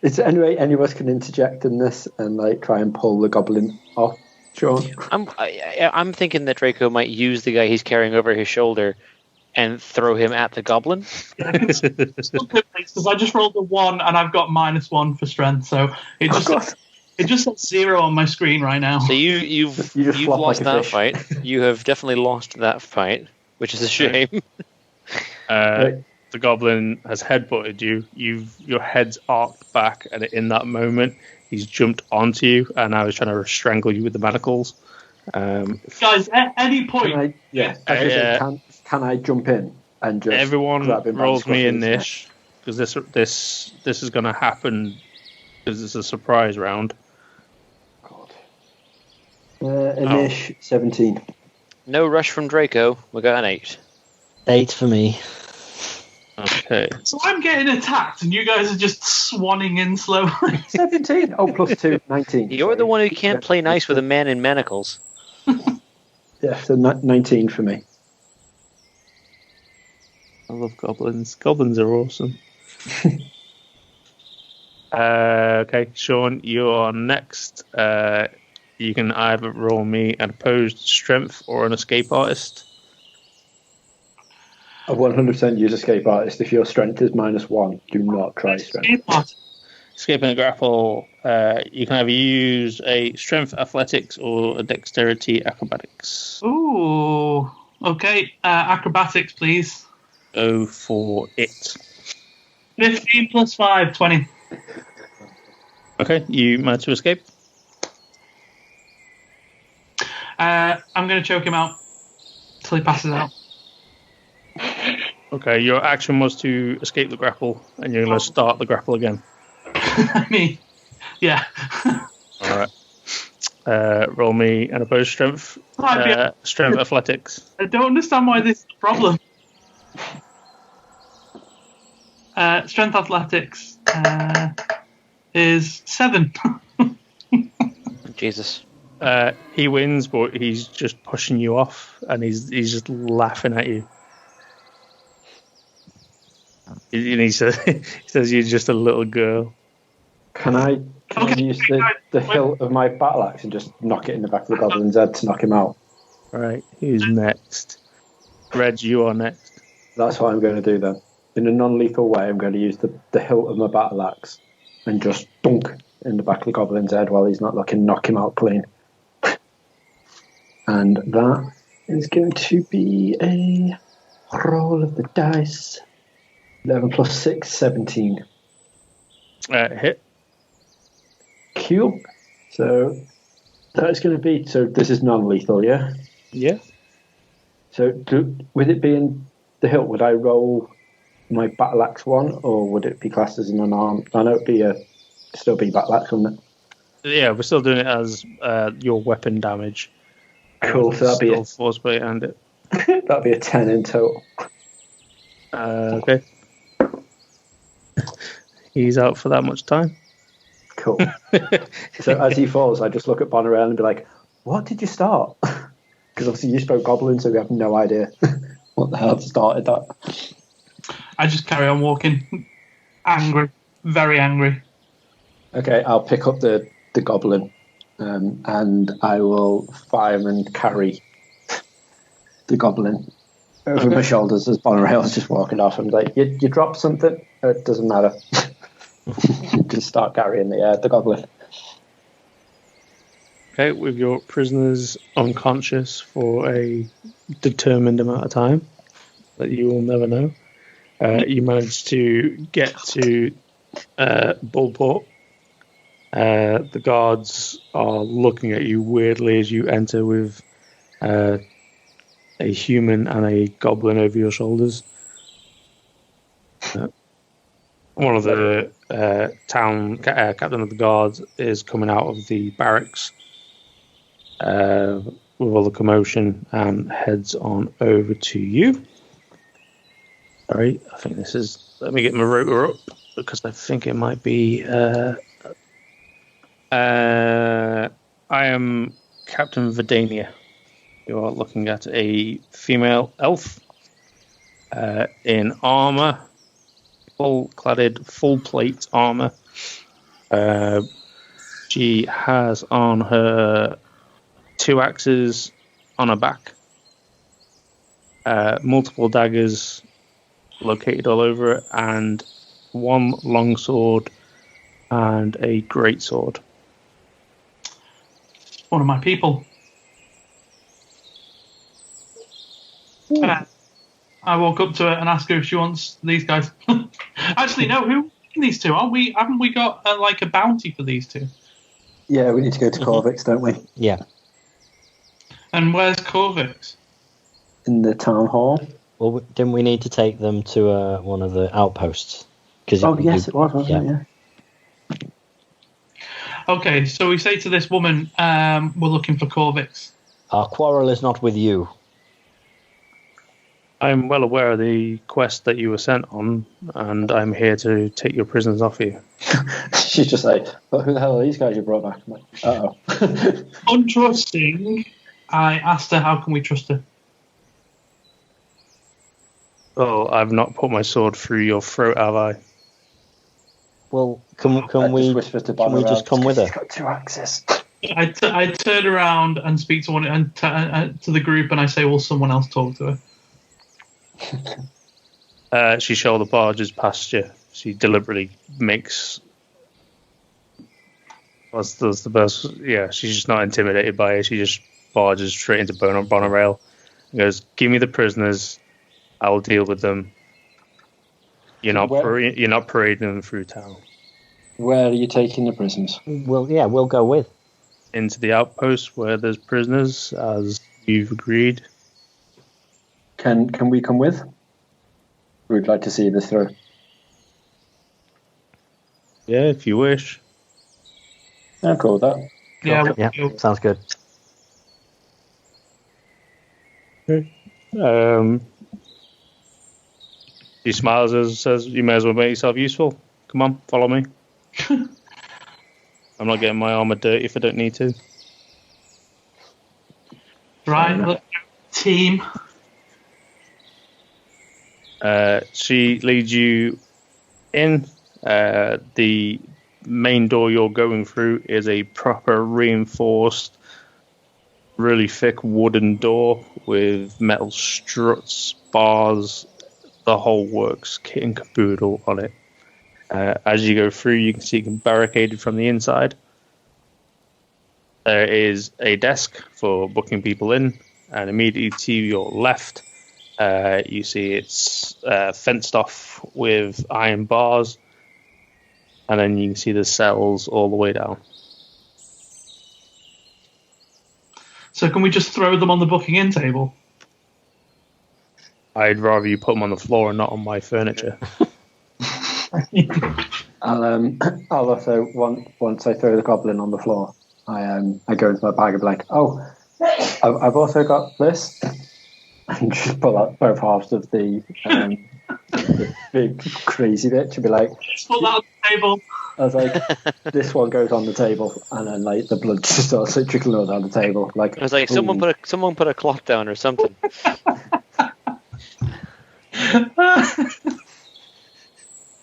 [SPEAKER 4] Is there any way any of us can interject in this and like try and pull the goblin off? Sean?
[SPEAKER 2] I'm thinking that Draco might use the guy he's carrying over his shoulder and throw him at the goblin.
[SPEAKER 1] Because I just rolled a 1 and I've got -1 for strength, so it just says 0 on my screen right now.
[SPEAKER 2] So you've lost
[SPEAKER 4] like a
[SPEAKER 2] that
[SPEAKER 4] fish.
[SPEAKER 2] fight. You have definitely lost that fight, which is a shame.
[SPEAKER 5] The goblin has headbutted you. Your head's arced back, and in that moment, he's jumped onto you, and I was trying to strangle you with the manacles.
[SPEAKER 1] Guys, at any point...
[SPEAKER 4] Can I jump in and just
[SPEAKER 5] everyone
[SPEAKER 4] grab him by
[SPEAKER 5] rolls
[SPEAKER 4] the
[SPEAKER 5] me
[SPEAKER 4] scruff of
[SPEAKER 5] in
[SPEAKER 4] his
[SPEAKER 5] this, because this is going to happen because it's a surprise round.
[SPEAKER 4] neck? Anish, 17.
[SPEAKER 2] No rush from Draco. We got an 8.
[SPEAKER 3] 8 for me.
[SPEAKER 5] Okay.
[SPEAKER 1] So I'm getting attacked and you guys are just swanning in slowly.
[SPEAKER 4] 17. Oh, plus 2, 19.
[SPEAKER 2] You're the one who can't play nice with a man in manacles.
[SPEAKER 4] Yeah, so 19 for me.
[SPEAKER 5] I love goblins. Goblins are awesome. Okay, Sean, you're next. You can either roll me an opposed strength or an escape artist.
[SPEAKER 4] A 100% use escape artist. If your strength is -1, do not try strength.
[SPEAKER 5] Escaping a grapple, you can either use a strength athletics or a dexterity acrobatics.
[SPEAKER 1] Ooh. Okay, acrobatics, please.
[SPEAKER 5] Go for it.
[SPEAKER 1] 15 plus 5, 20.
[SPEAKER 5] Okay, you managed to escape.
[SPEAKER 1] I'm going to choke him out till he passes out.
[SPEAKER 5] Okay, your action was to escape the grapple, and you're going to start the grapple again.
[SPEAKER 1] I mean, yeah.
[SPEAKER 5] All right. Roll me an opposed strength. Strength athletics.
[SPEAKER 1] I don't understand why this is a problem. Strength athletics is 7.
[SPEAKER 2] Jesus.
[SPEAKER 5] He wins, but he's just pushing you off, and he's just laughing at you. He says you're just a little girl.
[SPEAKER 4] Can I use the hilt of my battle axe and just knock it in the back of the goblin's head to knock him out?
[SPEAKER 5] Right, who's next? Reg, you are next.
[SPEAKER 4] That's what I'm going to do then. In a non-lethal way, I'm going to use the hilt of my battle axe and just dunk in the back of the goblin's head while he's not looking, knock him out clean. And that is going to be a roll of the dice. 11 plus 6, 17.
[SPEAKER 5] Hit.
[SPEAKER 4] Cool. So that is going to be... So this is non-lethal, yeah?
[SPEAKER 5] Yeah.
[SPEAKER 4] So with it being the hilt, would I roll my battle axe one, or would it be classed as an unarmed? I know it'd be still be battle axe, wouldn't it?
[SPEAKER 5] Yeah, we're still doing it as your weapon damage.
[SPEAKER 4] Cool. So that'd be
[SPEAKER 5] a force plate and it.
[SPEAKER 4] That'd be a 10 in total.
[SPEAKER 5] Okay. He's out for that much time.
[SPEAKER 4] Cool. So as he falls, I just look at Bonnorayle and be like, "What did you start?" Because obviously you spoke Goblin, so we have no idea what the hell started that.
[SPEAKER 1] I just carry on walking, angry, very angry.
[SPEAKER 4] Okay, I'll pick up the Goblin, and I will fire and carry the Goblin over my shoulders as Bonnorayle's just walking off. I'm like, you dropped something? It doesn't matter. Just start carrying the Goblin.
[SPEAKER 5] Okay, with your prisoners unconscious for a determined amount of time that you will never know, you manage to get to Bullport. The guards are looking at you weirdly as you enter with a human and a goblin over your shoulders. One of the town captain of the guards is coming out of the barracks with all the commotion and heads on over to you. Sorry, I think this is... Let me get my rotor up because I think it might be... I am Captain Vidania. You are looking at a female elf in armor, full-cladded, full-plate armor. She has on her 2 axes on her back, multiple daggers located all over it, and 1 long sword and a great sword.
[SPEAKER 1] One of my people. I walk up to her and ask her if she wants these guys. Actually, no. Who are these two? Haven't we got like a bounty for these two?
[SPEAKER 4] Yeah, we need to go to Corvix, don't we?
[SPEAKER 3] Yeah.
[SPEAKER 1] And where's Corvix?
[SPEAKER 4] In the town hall.
[SPEAKER 3] Well, didn't we need to take them to one of the outposts?
[SPEAKER 4] Yes, it was, wasn't it? Yeah.
[SPEAKER 1] Okay, so we say to this woman, we're looking for Corvix.
[SPEAKER 3] Our quarrel is not with you.
[SPEAKER 5] I'm well aware of the quest that you were sent on, and I'm here to take your prisoners off you.
[SPEAKER 4] She's just like, but who the hell are these guys you brought back? I'm like, uh-oh.
[SPEAKER 1] Untrusting, I asked her, how can we trust her?
[SPEAKER 5] Oh, I've not put my sword through your throat, have I?
[SPEAKER 3] Well, can we just come with her?
[SPEAKER 4] She's got 2 axes.
[SPEAKER 1] I turn around and speak to one and to the group, and I say, "Will someone else talk to her?"
[SPEAKER 5] She shoulder barges past you. She deliberately makes. What's the best? Yeah, she's just not intimidated by it. She just barges straight into Bonnorayle and goes, "Give me the prisoners. I will deal with them. You're not parading them through town."
[SPEAKER 4] Where are you taking the prisoners?
[SPEAKER 3] Well, yeah, we'll go with.
[SPEAKER 5] Into the outpost where there's prisoners, as you've agreed.
[SPEAKER 4] Can we come with? We'd like to see this through.
[SPEAKER 5] Yeah, if you wish.
[SPEAKER 4] I'm cool with that.
[SPEAKER 1] Yeah,
[SPEAKER 3] Sounds good.
[SPEAKER 5] He smiles and says, "You may as well make yourself useful. Come on, follow me." I'm not getting my armor dirty if I don't need to.
[SPEAKER 1] Right, look, team.
[SPEAKER 5] She leads you in. The main door you're going through is a proper reinforced really thick wooden door with metal struts, bars, the whole works, kit and caboodle on it. As you go through, you can see it barricaded from the inside. There is a desk for booking people in, and immediately to your left, you see it's fenced off with iron bars, and then you can see the cells all the way down.
[SPEAKER 1] So can we just throw them on the booking in table?
[SPEAKER 5] I'd rather you put them on the floor and not on my furniture.
[SPEAKER 4] I'll also once I throw the goblin on the floor, I go into my bag and be like, oh, I've also got this, and just pull out both halves of the big crazy bitch and be like,
[SPEAKER 1] Just put that on the table.
[SPEAKER 4] I was like, this one goes on the table, and then like the blood just starts trickling all down the table. Like
[SPEAKER 2] I was like, someone put a cloth down or something.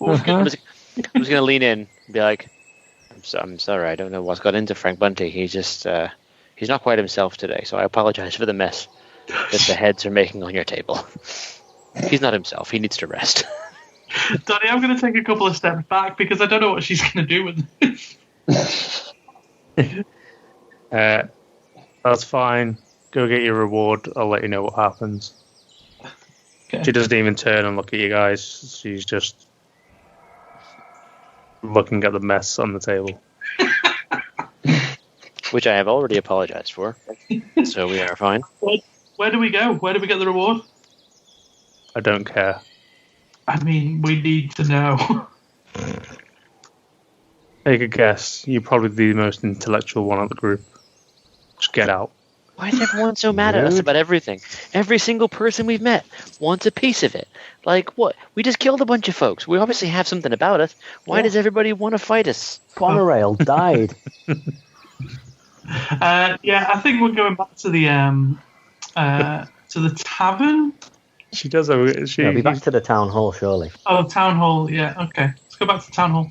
[SPEAKER 2] I was going to lean in and be like, I'm sorry, I don't know what's got into Frank Bunty. He's just, he's not quite himself today, so I apologize for the mess that the heads are making on your table. He's not himself. He needs to rest.
[SPEAKER 1] Donnie, I'm going to take a couple of steps back because I don't know what she's going to do with this.
[SPEAKER 5] That's fine. Go get your reward. I'll let you know what happens.
[SPEAKER 1] Okay.
[SPEAKER 5] She doesn't even turn and look at you guys. She's just looking at the mess on the table.
[SPEAKER 2] Which I have already apologized for. So we are fine.
[SPEAKER 1] Where do we go? Where do we get the reward?
[SPEAKER 5] I don't care.
[SPEAKER 1] I mean, we need to know.
[SPEAKER 5] Take a guess. You're probably the most intellectual one of the group. Just get out.
[SPEAKER 2] Why is everyone so mad at us about everything? Every single person we've met wants a piece of it. Like, what? We just killed a bunch of folks. We obviously have something about us. Why does everybody want to fight us?
[SPEAKER 3] Bonnorayle died.
[SPEAKER 1] Yeah, I think we're going back to the tavern.
[SPEAKER 5] She does.
[SPEAKER 3] I'll be back to the town hall, surely.
[SPEAKER 1] Oh, town hall. Yeah, okay. Let's go back to town hall.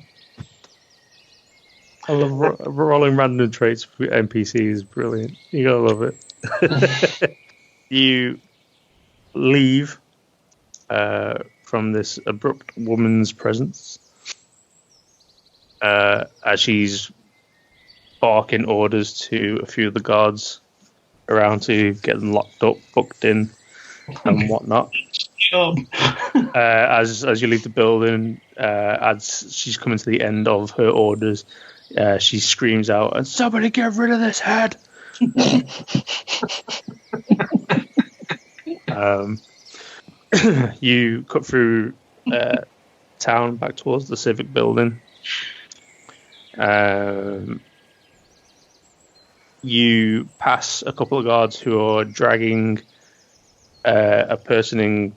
[SPEAKER 5] I love rolling random traits with NPCs. Brilliant. You gotta love it. You leave from this abrupt woman's presence as she's barking orders to a few of the guards around to get them locked up, booked in, and whatnot. As you leave the building, as she's coming to the end of her orders, she screams out, "And somebody get rid of this head!" You cut through town back towards the civic building. You pass a couple of guards who are dragging a person in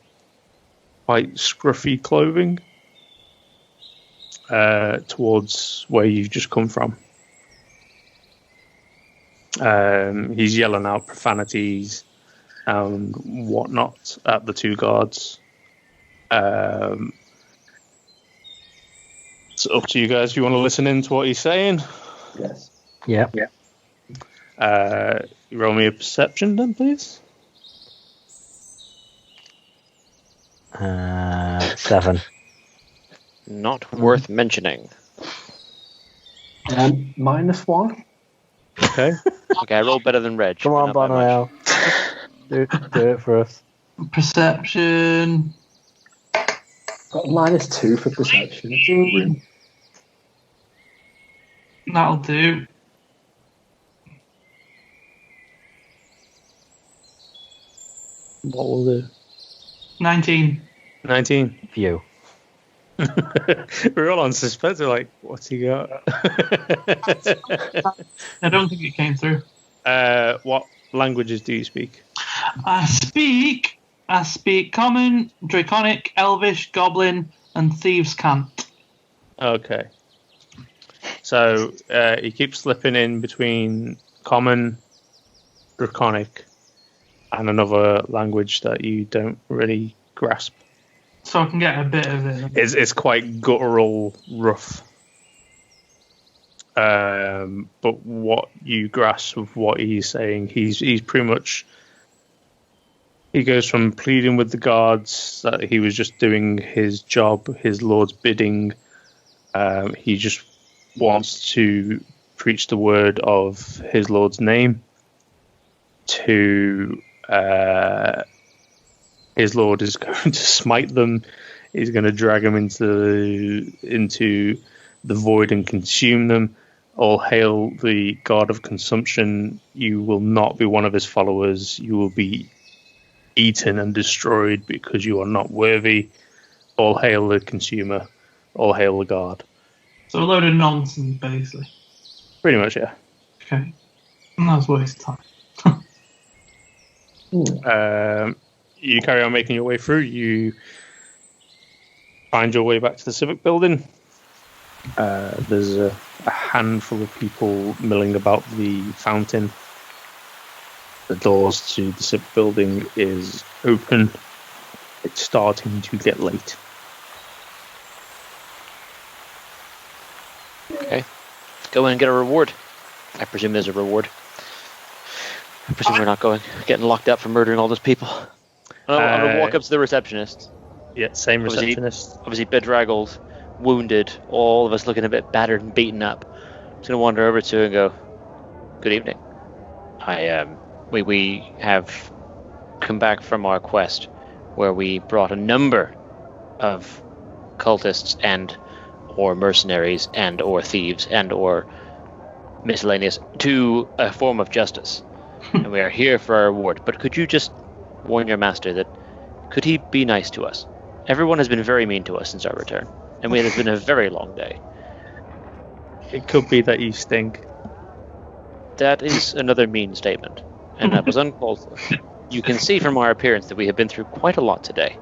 [SPEAKER 5] quite scruffy clothing towards where you've just come from. He's yelling out profanities and whatnot at the two guards. It's up to you guys if you want to listen in to what he's saying.
[SPEAKER 4] yes.
[SPEAKER 3] Yeah.
[SPEAKER 5] Roll me a perception then, please.
[SPEAKER 3] 7.
[SPEAKER 2] Not worth mentioning.
[SPEAKER 4] -1.
[SPEAKER 5] Okay.
[SPEAKER 2] Okay, I rolled better than Reg.
[SPEAKER 3] Come on,
[SPEAKER 2] but not by much.
[SPEAKER 3] Bonnorayle. Do it for us.
[SPEAKER 1] Perception.
[SPEAKER 4] Got -2 for perception. It's grim.
[SPEAKER 1] That'll do.
[SPEAKER 5] What will do?
[SPEAKER 1] 19.
[SPEAKER 5] 19.
[SPEAKER 3] Phew.
[SPEAKER 5] We're all on suspense. We're like, what's he got?
[SPEAKER 1] I don't think it came through.
[SPEAKER 5] What languages do you speak?
[SPEAKER 1] I speak Common, Draconic, Elvish, Goblin, and Thieves' Cant.
[SPEAKER 5] Okay. So he keeps slipping in between Common, Draconic, and another language that you don't really grasp.
[SPEAKER 1] So I can get a bit of it.
[SPEAKER 5] It's quite guttural, rough. But what you grasp of what he's saying, he's pretty much. He goes from pleading with the guards that he was just doing his job, his lord's bidding. He just wants to preach the word of his lord's name to his lord is going to smite them. He's going to drag them into the void and consume them. All hail the god of consumption. You will not be one of his followers. You will be eaten and destroyed because you are not worthy. All hail the consumer. All hail the god.
[SPEAKER 1] So a load of nonsense, basically.
[SPEAKER 5] Pretty much, yeah.
[SPEAKER 1] Okay. That was a waste of time.
[SPEAKER 5] You carry on making your way through. You find your way back to the civic building. There's a handful of people milling about the fountain. The doors to the civic building is open. It's starting to get late.
[SPEAKER 2] Okay. Go in and get a reward. I presume there's a reward. I presume we're not getting locked up for murdering all those people. I'm going to walk up to the receptionist.
[SPEAKER 5] Yeah, same receptionist.
[SPEAKER 2] Obviously bedraggled, wounded, all of us looking a bit battered and beaten up. I'm just going to wander over to her and go, "Good evening. We have come back from our quest where we brought a number of cultists and or mercenaries and or thieves and or miscellaneous to a form of justice. And we are here for our reward. But could you just warn your master that could he be nice to us? Everyone has been very mean to us since our return. And it has been a very long day."
[SPEAKER 5] It could be that you stink.
[SPEAKER 2] That is another mean statement. And that was uncalled for. You can see from our appearance that we have been through quite a lot today.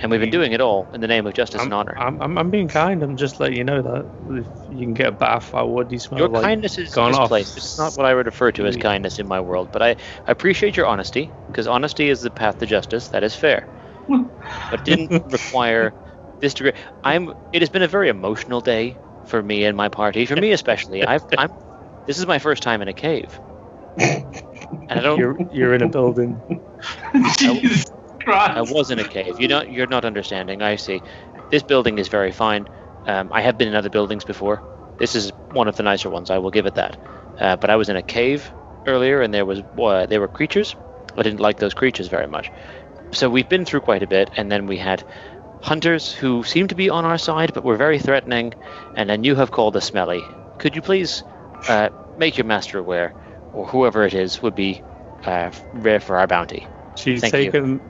[SPEAKER 2] And we've been doing it all in the name of justice and honor.
[SPEAKER 5] I'm being kind. I'm just letting you know that if you can get a bath, I would. You smell
[SPEAKER 2] your
[SPEAKER 5] like
[SPEAKER 2] kindness is
[SPEAKER 5] gone
[SPEAKER 2] misplaced.
[SPEAKER 5] off.
[SPEAKER 2] It's not what I would refer to as kindness in my world. But I appreciate your honesty, because honesty is the path to justice. That is fair. But didn't require this degree. It has been a very emotional day for me and my party. For me especially. This is my first time in a cave. And I don't.
[SPEAKER 5] You're in a building.
[SPEAKER 1] Jesus Christ.
[SPEAKER 2] I was in a cave. You're not understanding. I see. This building is very fine. I have been in other buildings before. This is one of the nicer ones. I will give it that. But I was in a cave earlier, and there were creatures. I didn't like those creatures very much. So we've been through quite a bit, and then we had hunters who seemed to be on our side, but were very threatening. And then you have called us smelly. Could you please make your master aware, or whoever it is would be rare for our bounty?
[SPEAKER 5] She's taken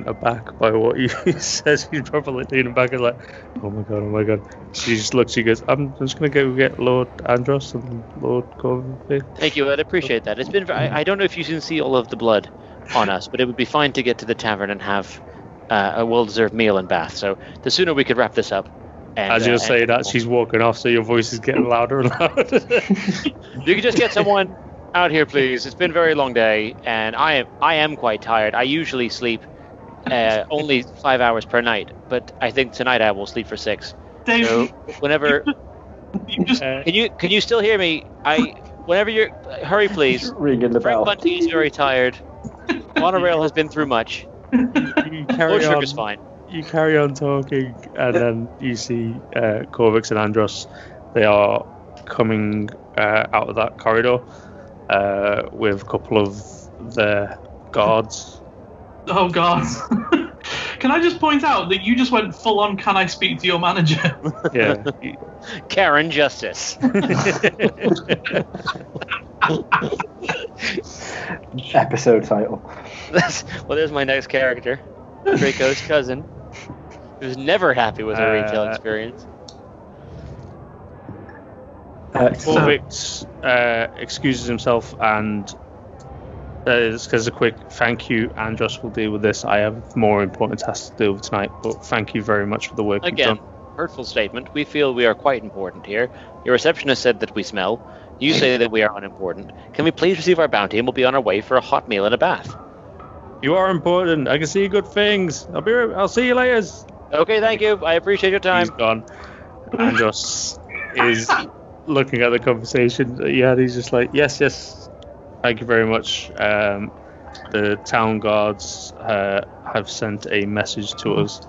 [SPEAKER 5] aback by what you says. She's probably leaning back and like, oh my god. She just looks, she goes, I'm just going to go get Lord Andros and Lord Corvin.
[SPEAKER 2] Thank you, I'd appreciate that. It's been. I don't know if you can see all of the blood on us, but it would be fine to get to the tavern and have a well-deserved meal and bath. So the sooner we could wrap this up. And,
[SPEAKER 5] as you're saying that, she's walking off, so your voice is getting louder and louder.
[SPEAKER 2] You could just get someone out here, please. It's been a very long day, and I am quite tired. I usually sleep only 5 hours per night, but I think tonight I will sleep for 6.
[SPEAKER 1] Dave,
[SPEAKER 2] so whenever
[SPEAKER 1] you just
[SPEAKER 2] can you still hear me? Whenever you're hurry, please.
[SPEAKER 4] Ringing the bell.
[SPEAKER 2] Bunty is very tired. Bonnorayle has been through much.
[SPEAKER 5] You carry
[SPEAKER 2] Blood
[SPEAKER 5] on.
[SPEAKER 2] sugar's fine.
[SPEAKER 5] You carry on talking, and then you see Corvix and Andros. They are coming out of that corridor with a couple of their guards.
[SPEAKER 1] Oh God! Can I just point out that you just went full on? Can I speak to your manager?
[SPEAKER 5] Yeah.
[SPEAKER 2] Karen Justice.
[SPEAKER 4] Episode title.
[SPEAKER 2] There's my next character, Draco's cousin, who's never happy with her retail experience.
[SPEAKER 5] Corvix excuses himself and says a quick thank you. Andros will deal with this. I have more important tasks to deal with tonight, but thank you very much for the work you've done.
[SPEAKER 2] Hurtful statement. We feel we are quite important here. Your receptionist said that we smell. You say that we are unimportant. Can we please receive our bounty, and we'll be on our way for a hot meal and a bath?
[SPEAKER 5] You are important. I can see good things. I'll see you later.
[SPEAKER 2] Okay, thank you. I appreciate your time.
[SPEAKER 5] He's gone. Andros is looking at the conversation that you had, he's just like, yes, thank you very much. The town guards have sent a message to us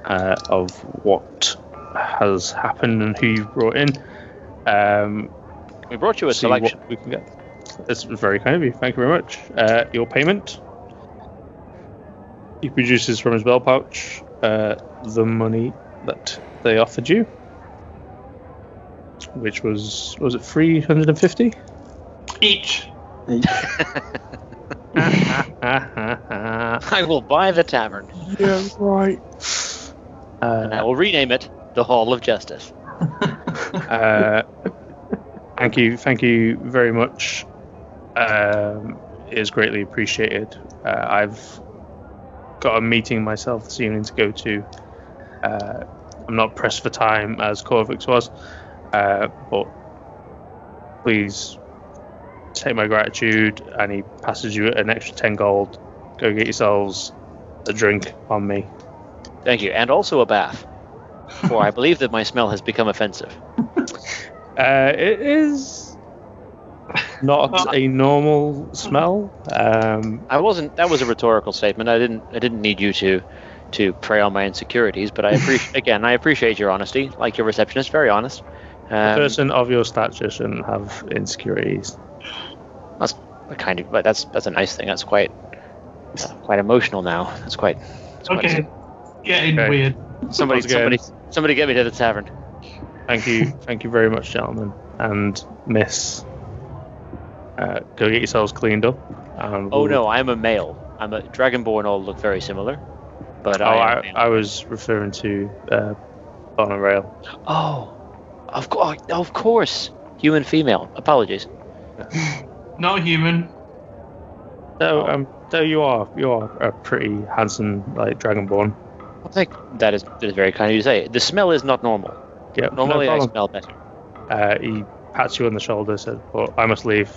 [SPEAKER 5] of what has happened and who you've brought in.
[SPEAKER 2] We brought you a selection.
[SPEAKER 5] We can get. That's very kind of you. Thank you very much. Your payment. He produces from his belt pouch the money that they offered you, which was it 350
[SPEAKER 1] Each.
[SPEAKER 2] I will buy the tavern.
[SPEAKER 5] Yeah, right.
[SPEAKER 2] And I will rename it the Hall of Justice.
[SPEAKER 5] Thank you very much. It is greatly appreciated. I've got a meeting myself this evening to go to. I'm not pressed for time as Corvix was, but please take my gratitude. And he passes you an extra 10 gold. Go get yourselves a drink on me.
[SPEAKER 2] Thank you, and also a bath. For I believe that my smell has become offensive.
[SPEAKER 5] It is not a normal smell.
[SPEAKER 2] I wasn't. That was a rhetorical statement. I didn't need you to prey on my insecurities. But I appreciate your honesty. Like your receptionist, very honest.
[SPEAKER 5] A person of your stature shouldn't have insecurities.
[SPEAKER 2] That's a nice thing. That's quite emotional now. That's quite.
[SPEAKER 1] Okay. Getting weird.
[SPEAKER 2] Somebody get me to the tavern.
[SPEAKER 5] Thank you very much, gentlemen and miss. Go get yourselves cleaned up.
[SPEAKER 2] No, I'm a male. I'm a Dragonborn. All look very similar, but
[SPEAKER 5] I was referring to Bonnorayle.
[SPEAKER 2] Oh, of course, human female. Apologies.
[SPEAKER 1] Not human.
[SPEAKER 5] Though you are a pretty handsome Dragonborn.
[SPEAKER 2] I think that is very kind of you to say. The smell is not normal.
[SPEAKER 5] Yeah,
[SPEAKER 2] normally I smell better.
[SPEAKER 5] He pats you on the shoulder, said, "Well, I must leave.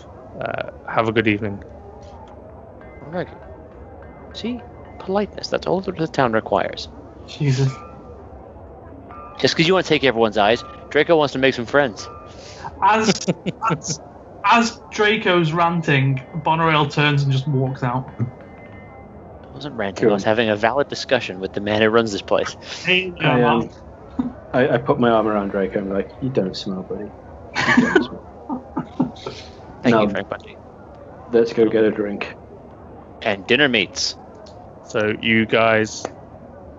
[SPEAKER 5] Have a good evening."
[SPEAKER 2] Very good. See, politeness. That's all that the town requires.
[SPEAKER 1] Jesus.
[SPEAKER 2] Just because you want to take everyone's eyes, Draco wants to make some friends.
[SPEAKER 1] As Draco's ranting, Bonnorayle turns and just walks out.
[SPEAKER 2] I wasn't ranting. Cool. I was having a valid discussion with the man who runs this place.
[SPEAKER 4] I put my arm around Draco and I'm like, "You don't smell, buddy. You don't smell."
[SPEAKER 2] Thank you, Frank Bunty.
[SPEAKER 4] Let's go get a drink.
[SPEAKER 2] And dinner meats.
[SPEAKER 5] So you guys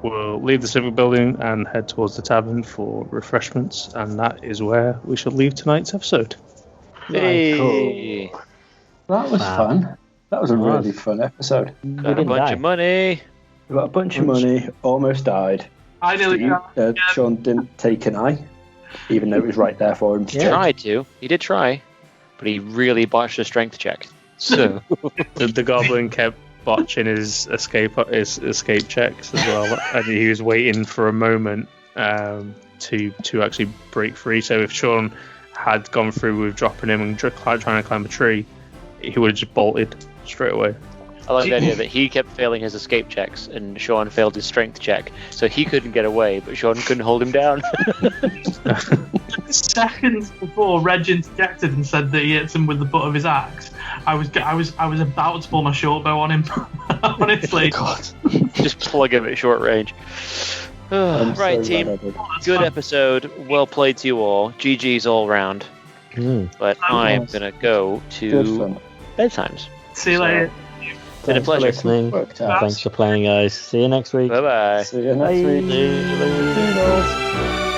[SPEAKER 5] will leave the civic building and head towards the tavern for refreshments, and that is where we shall leave tonight's episode.
[SPEAKER 2] Hey.
[SPEAKER 4] Cool. That was fun. That was a really fun episode.
[SPEAKER 2] Got a bunch of money.
[SPEAKER 4] We got a bunch of money. Almost died.
[SPEAKER 1] I nearly
[SPEAKER 4] Sean didn't take an eye, even though it was right there for him.
[SPEAKER 2] He tried to. He did try, but he really botched a strength check. So
[SPEAKER 5] the goblin kept botching his escape checks as well, and he was waiting for a moment to actually break free. So if Sean had gone through with dropping him and trying to climb a tree, he would have just bolted straight away.
[SPEAKER 2] I like the idea that he kept failing his escape checks and Sean failed his strength check, so he couldn't get away, but Sean couldn't hold him down.
[SPEAKER 1] Seconds before Reg interjected and said that he hits him with the butt of his axe, I was about to pull my short bow on him. Honestly,
[SPEAKER 4] God.
[SPEAKER 2] Just plug him at short range. Right, team. Good episode. Well played to you all. GG's all round. But I'm gonna go to bedtimes.
[SPEAKER 1] See you later.
[SPEAKER 2] Been a pleasure.
[SPEAKER 3] Thanks for listening. Thanks for playing, guys. See you next week.
[SPEAKER 2] Bye bye.
[SPEAKER 4] See you next week.
[SPEAKER 3] Bye.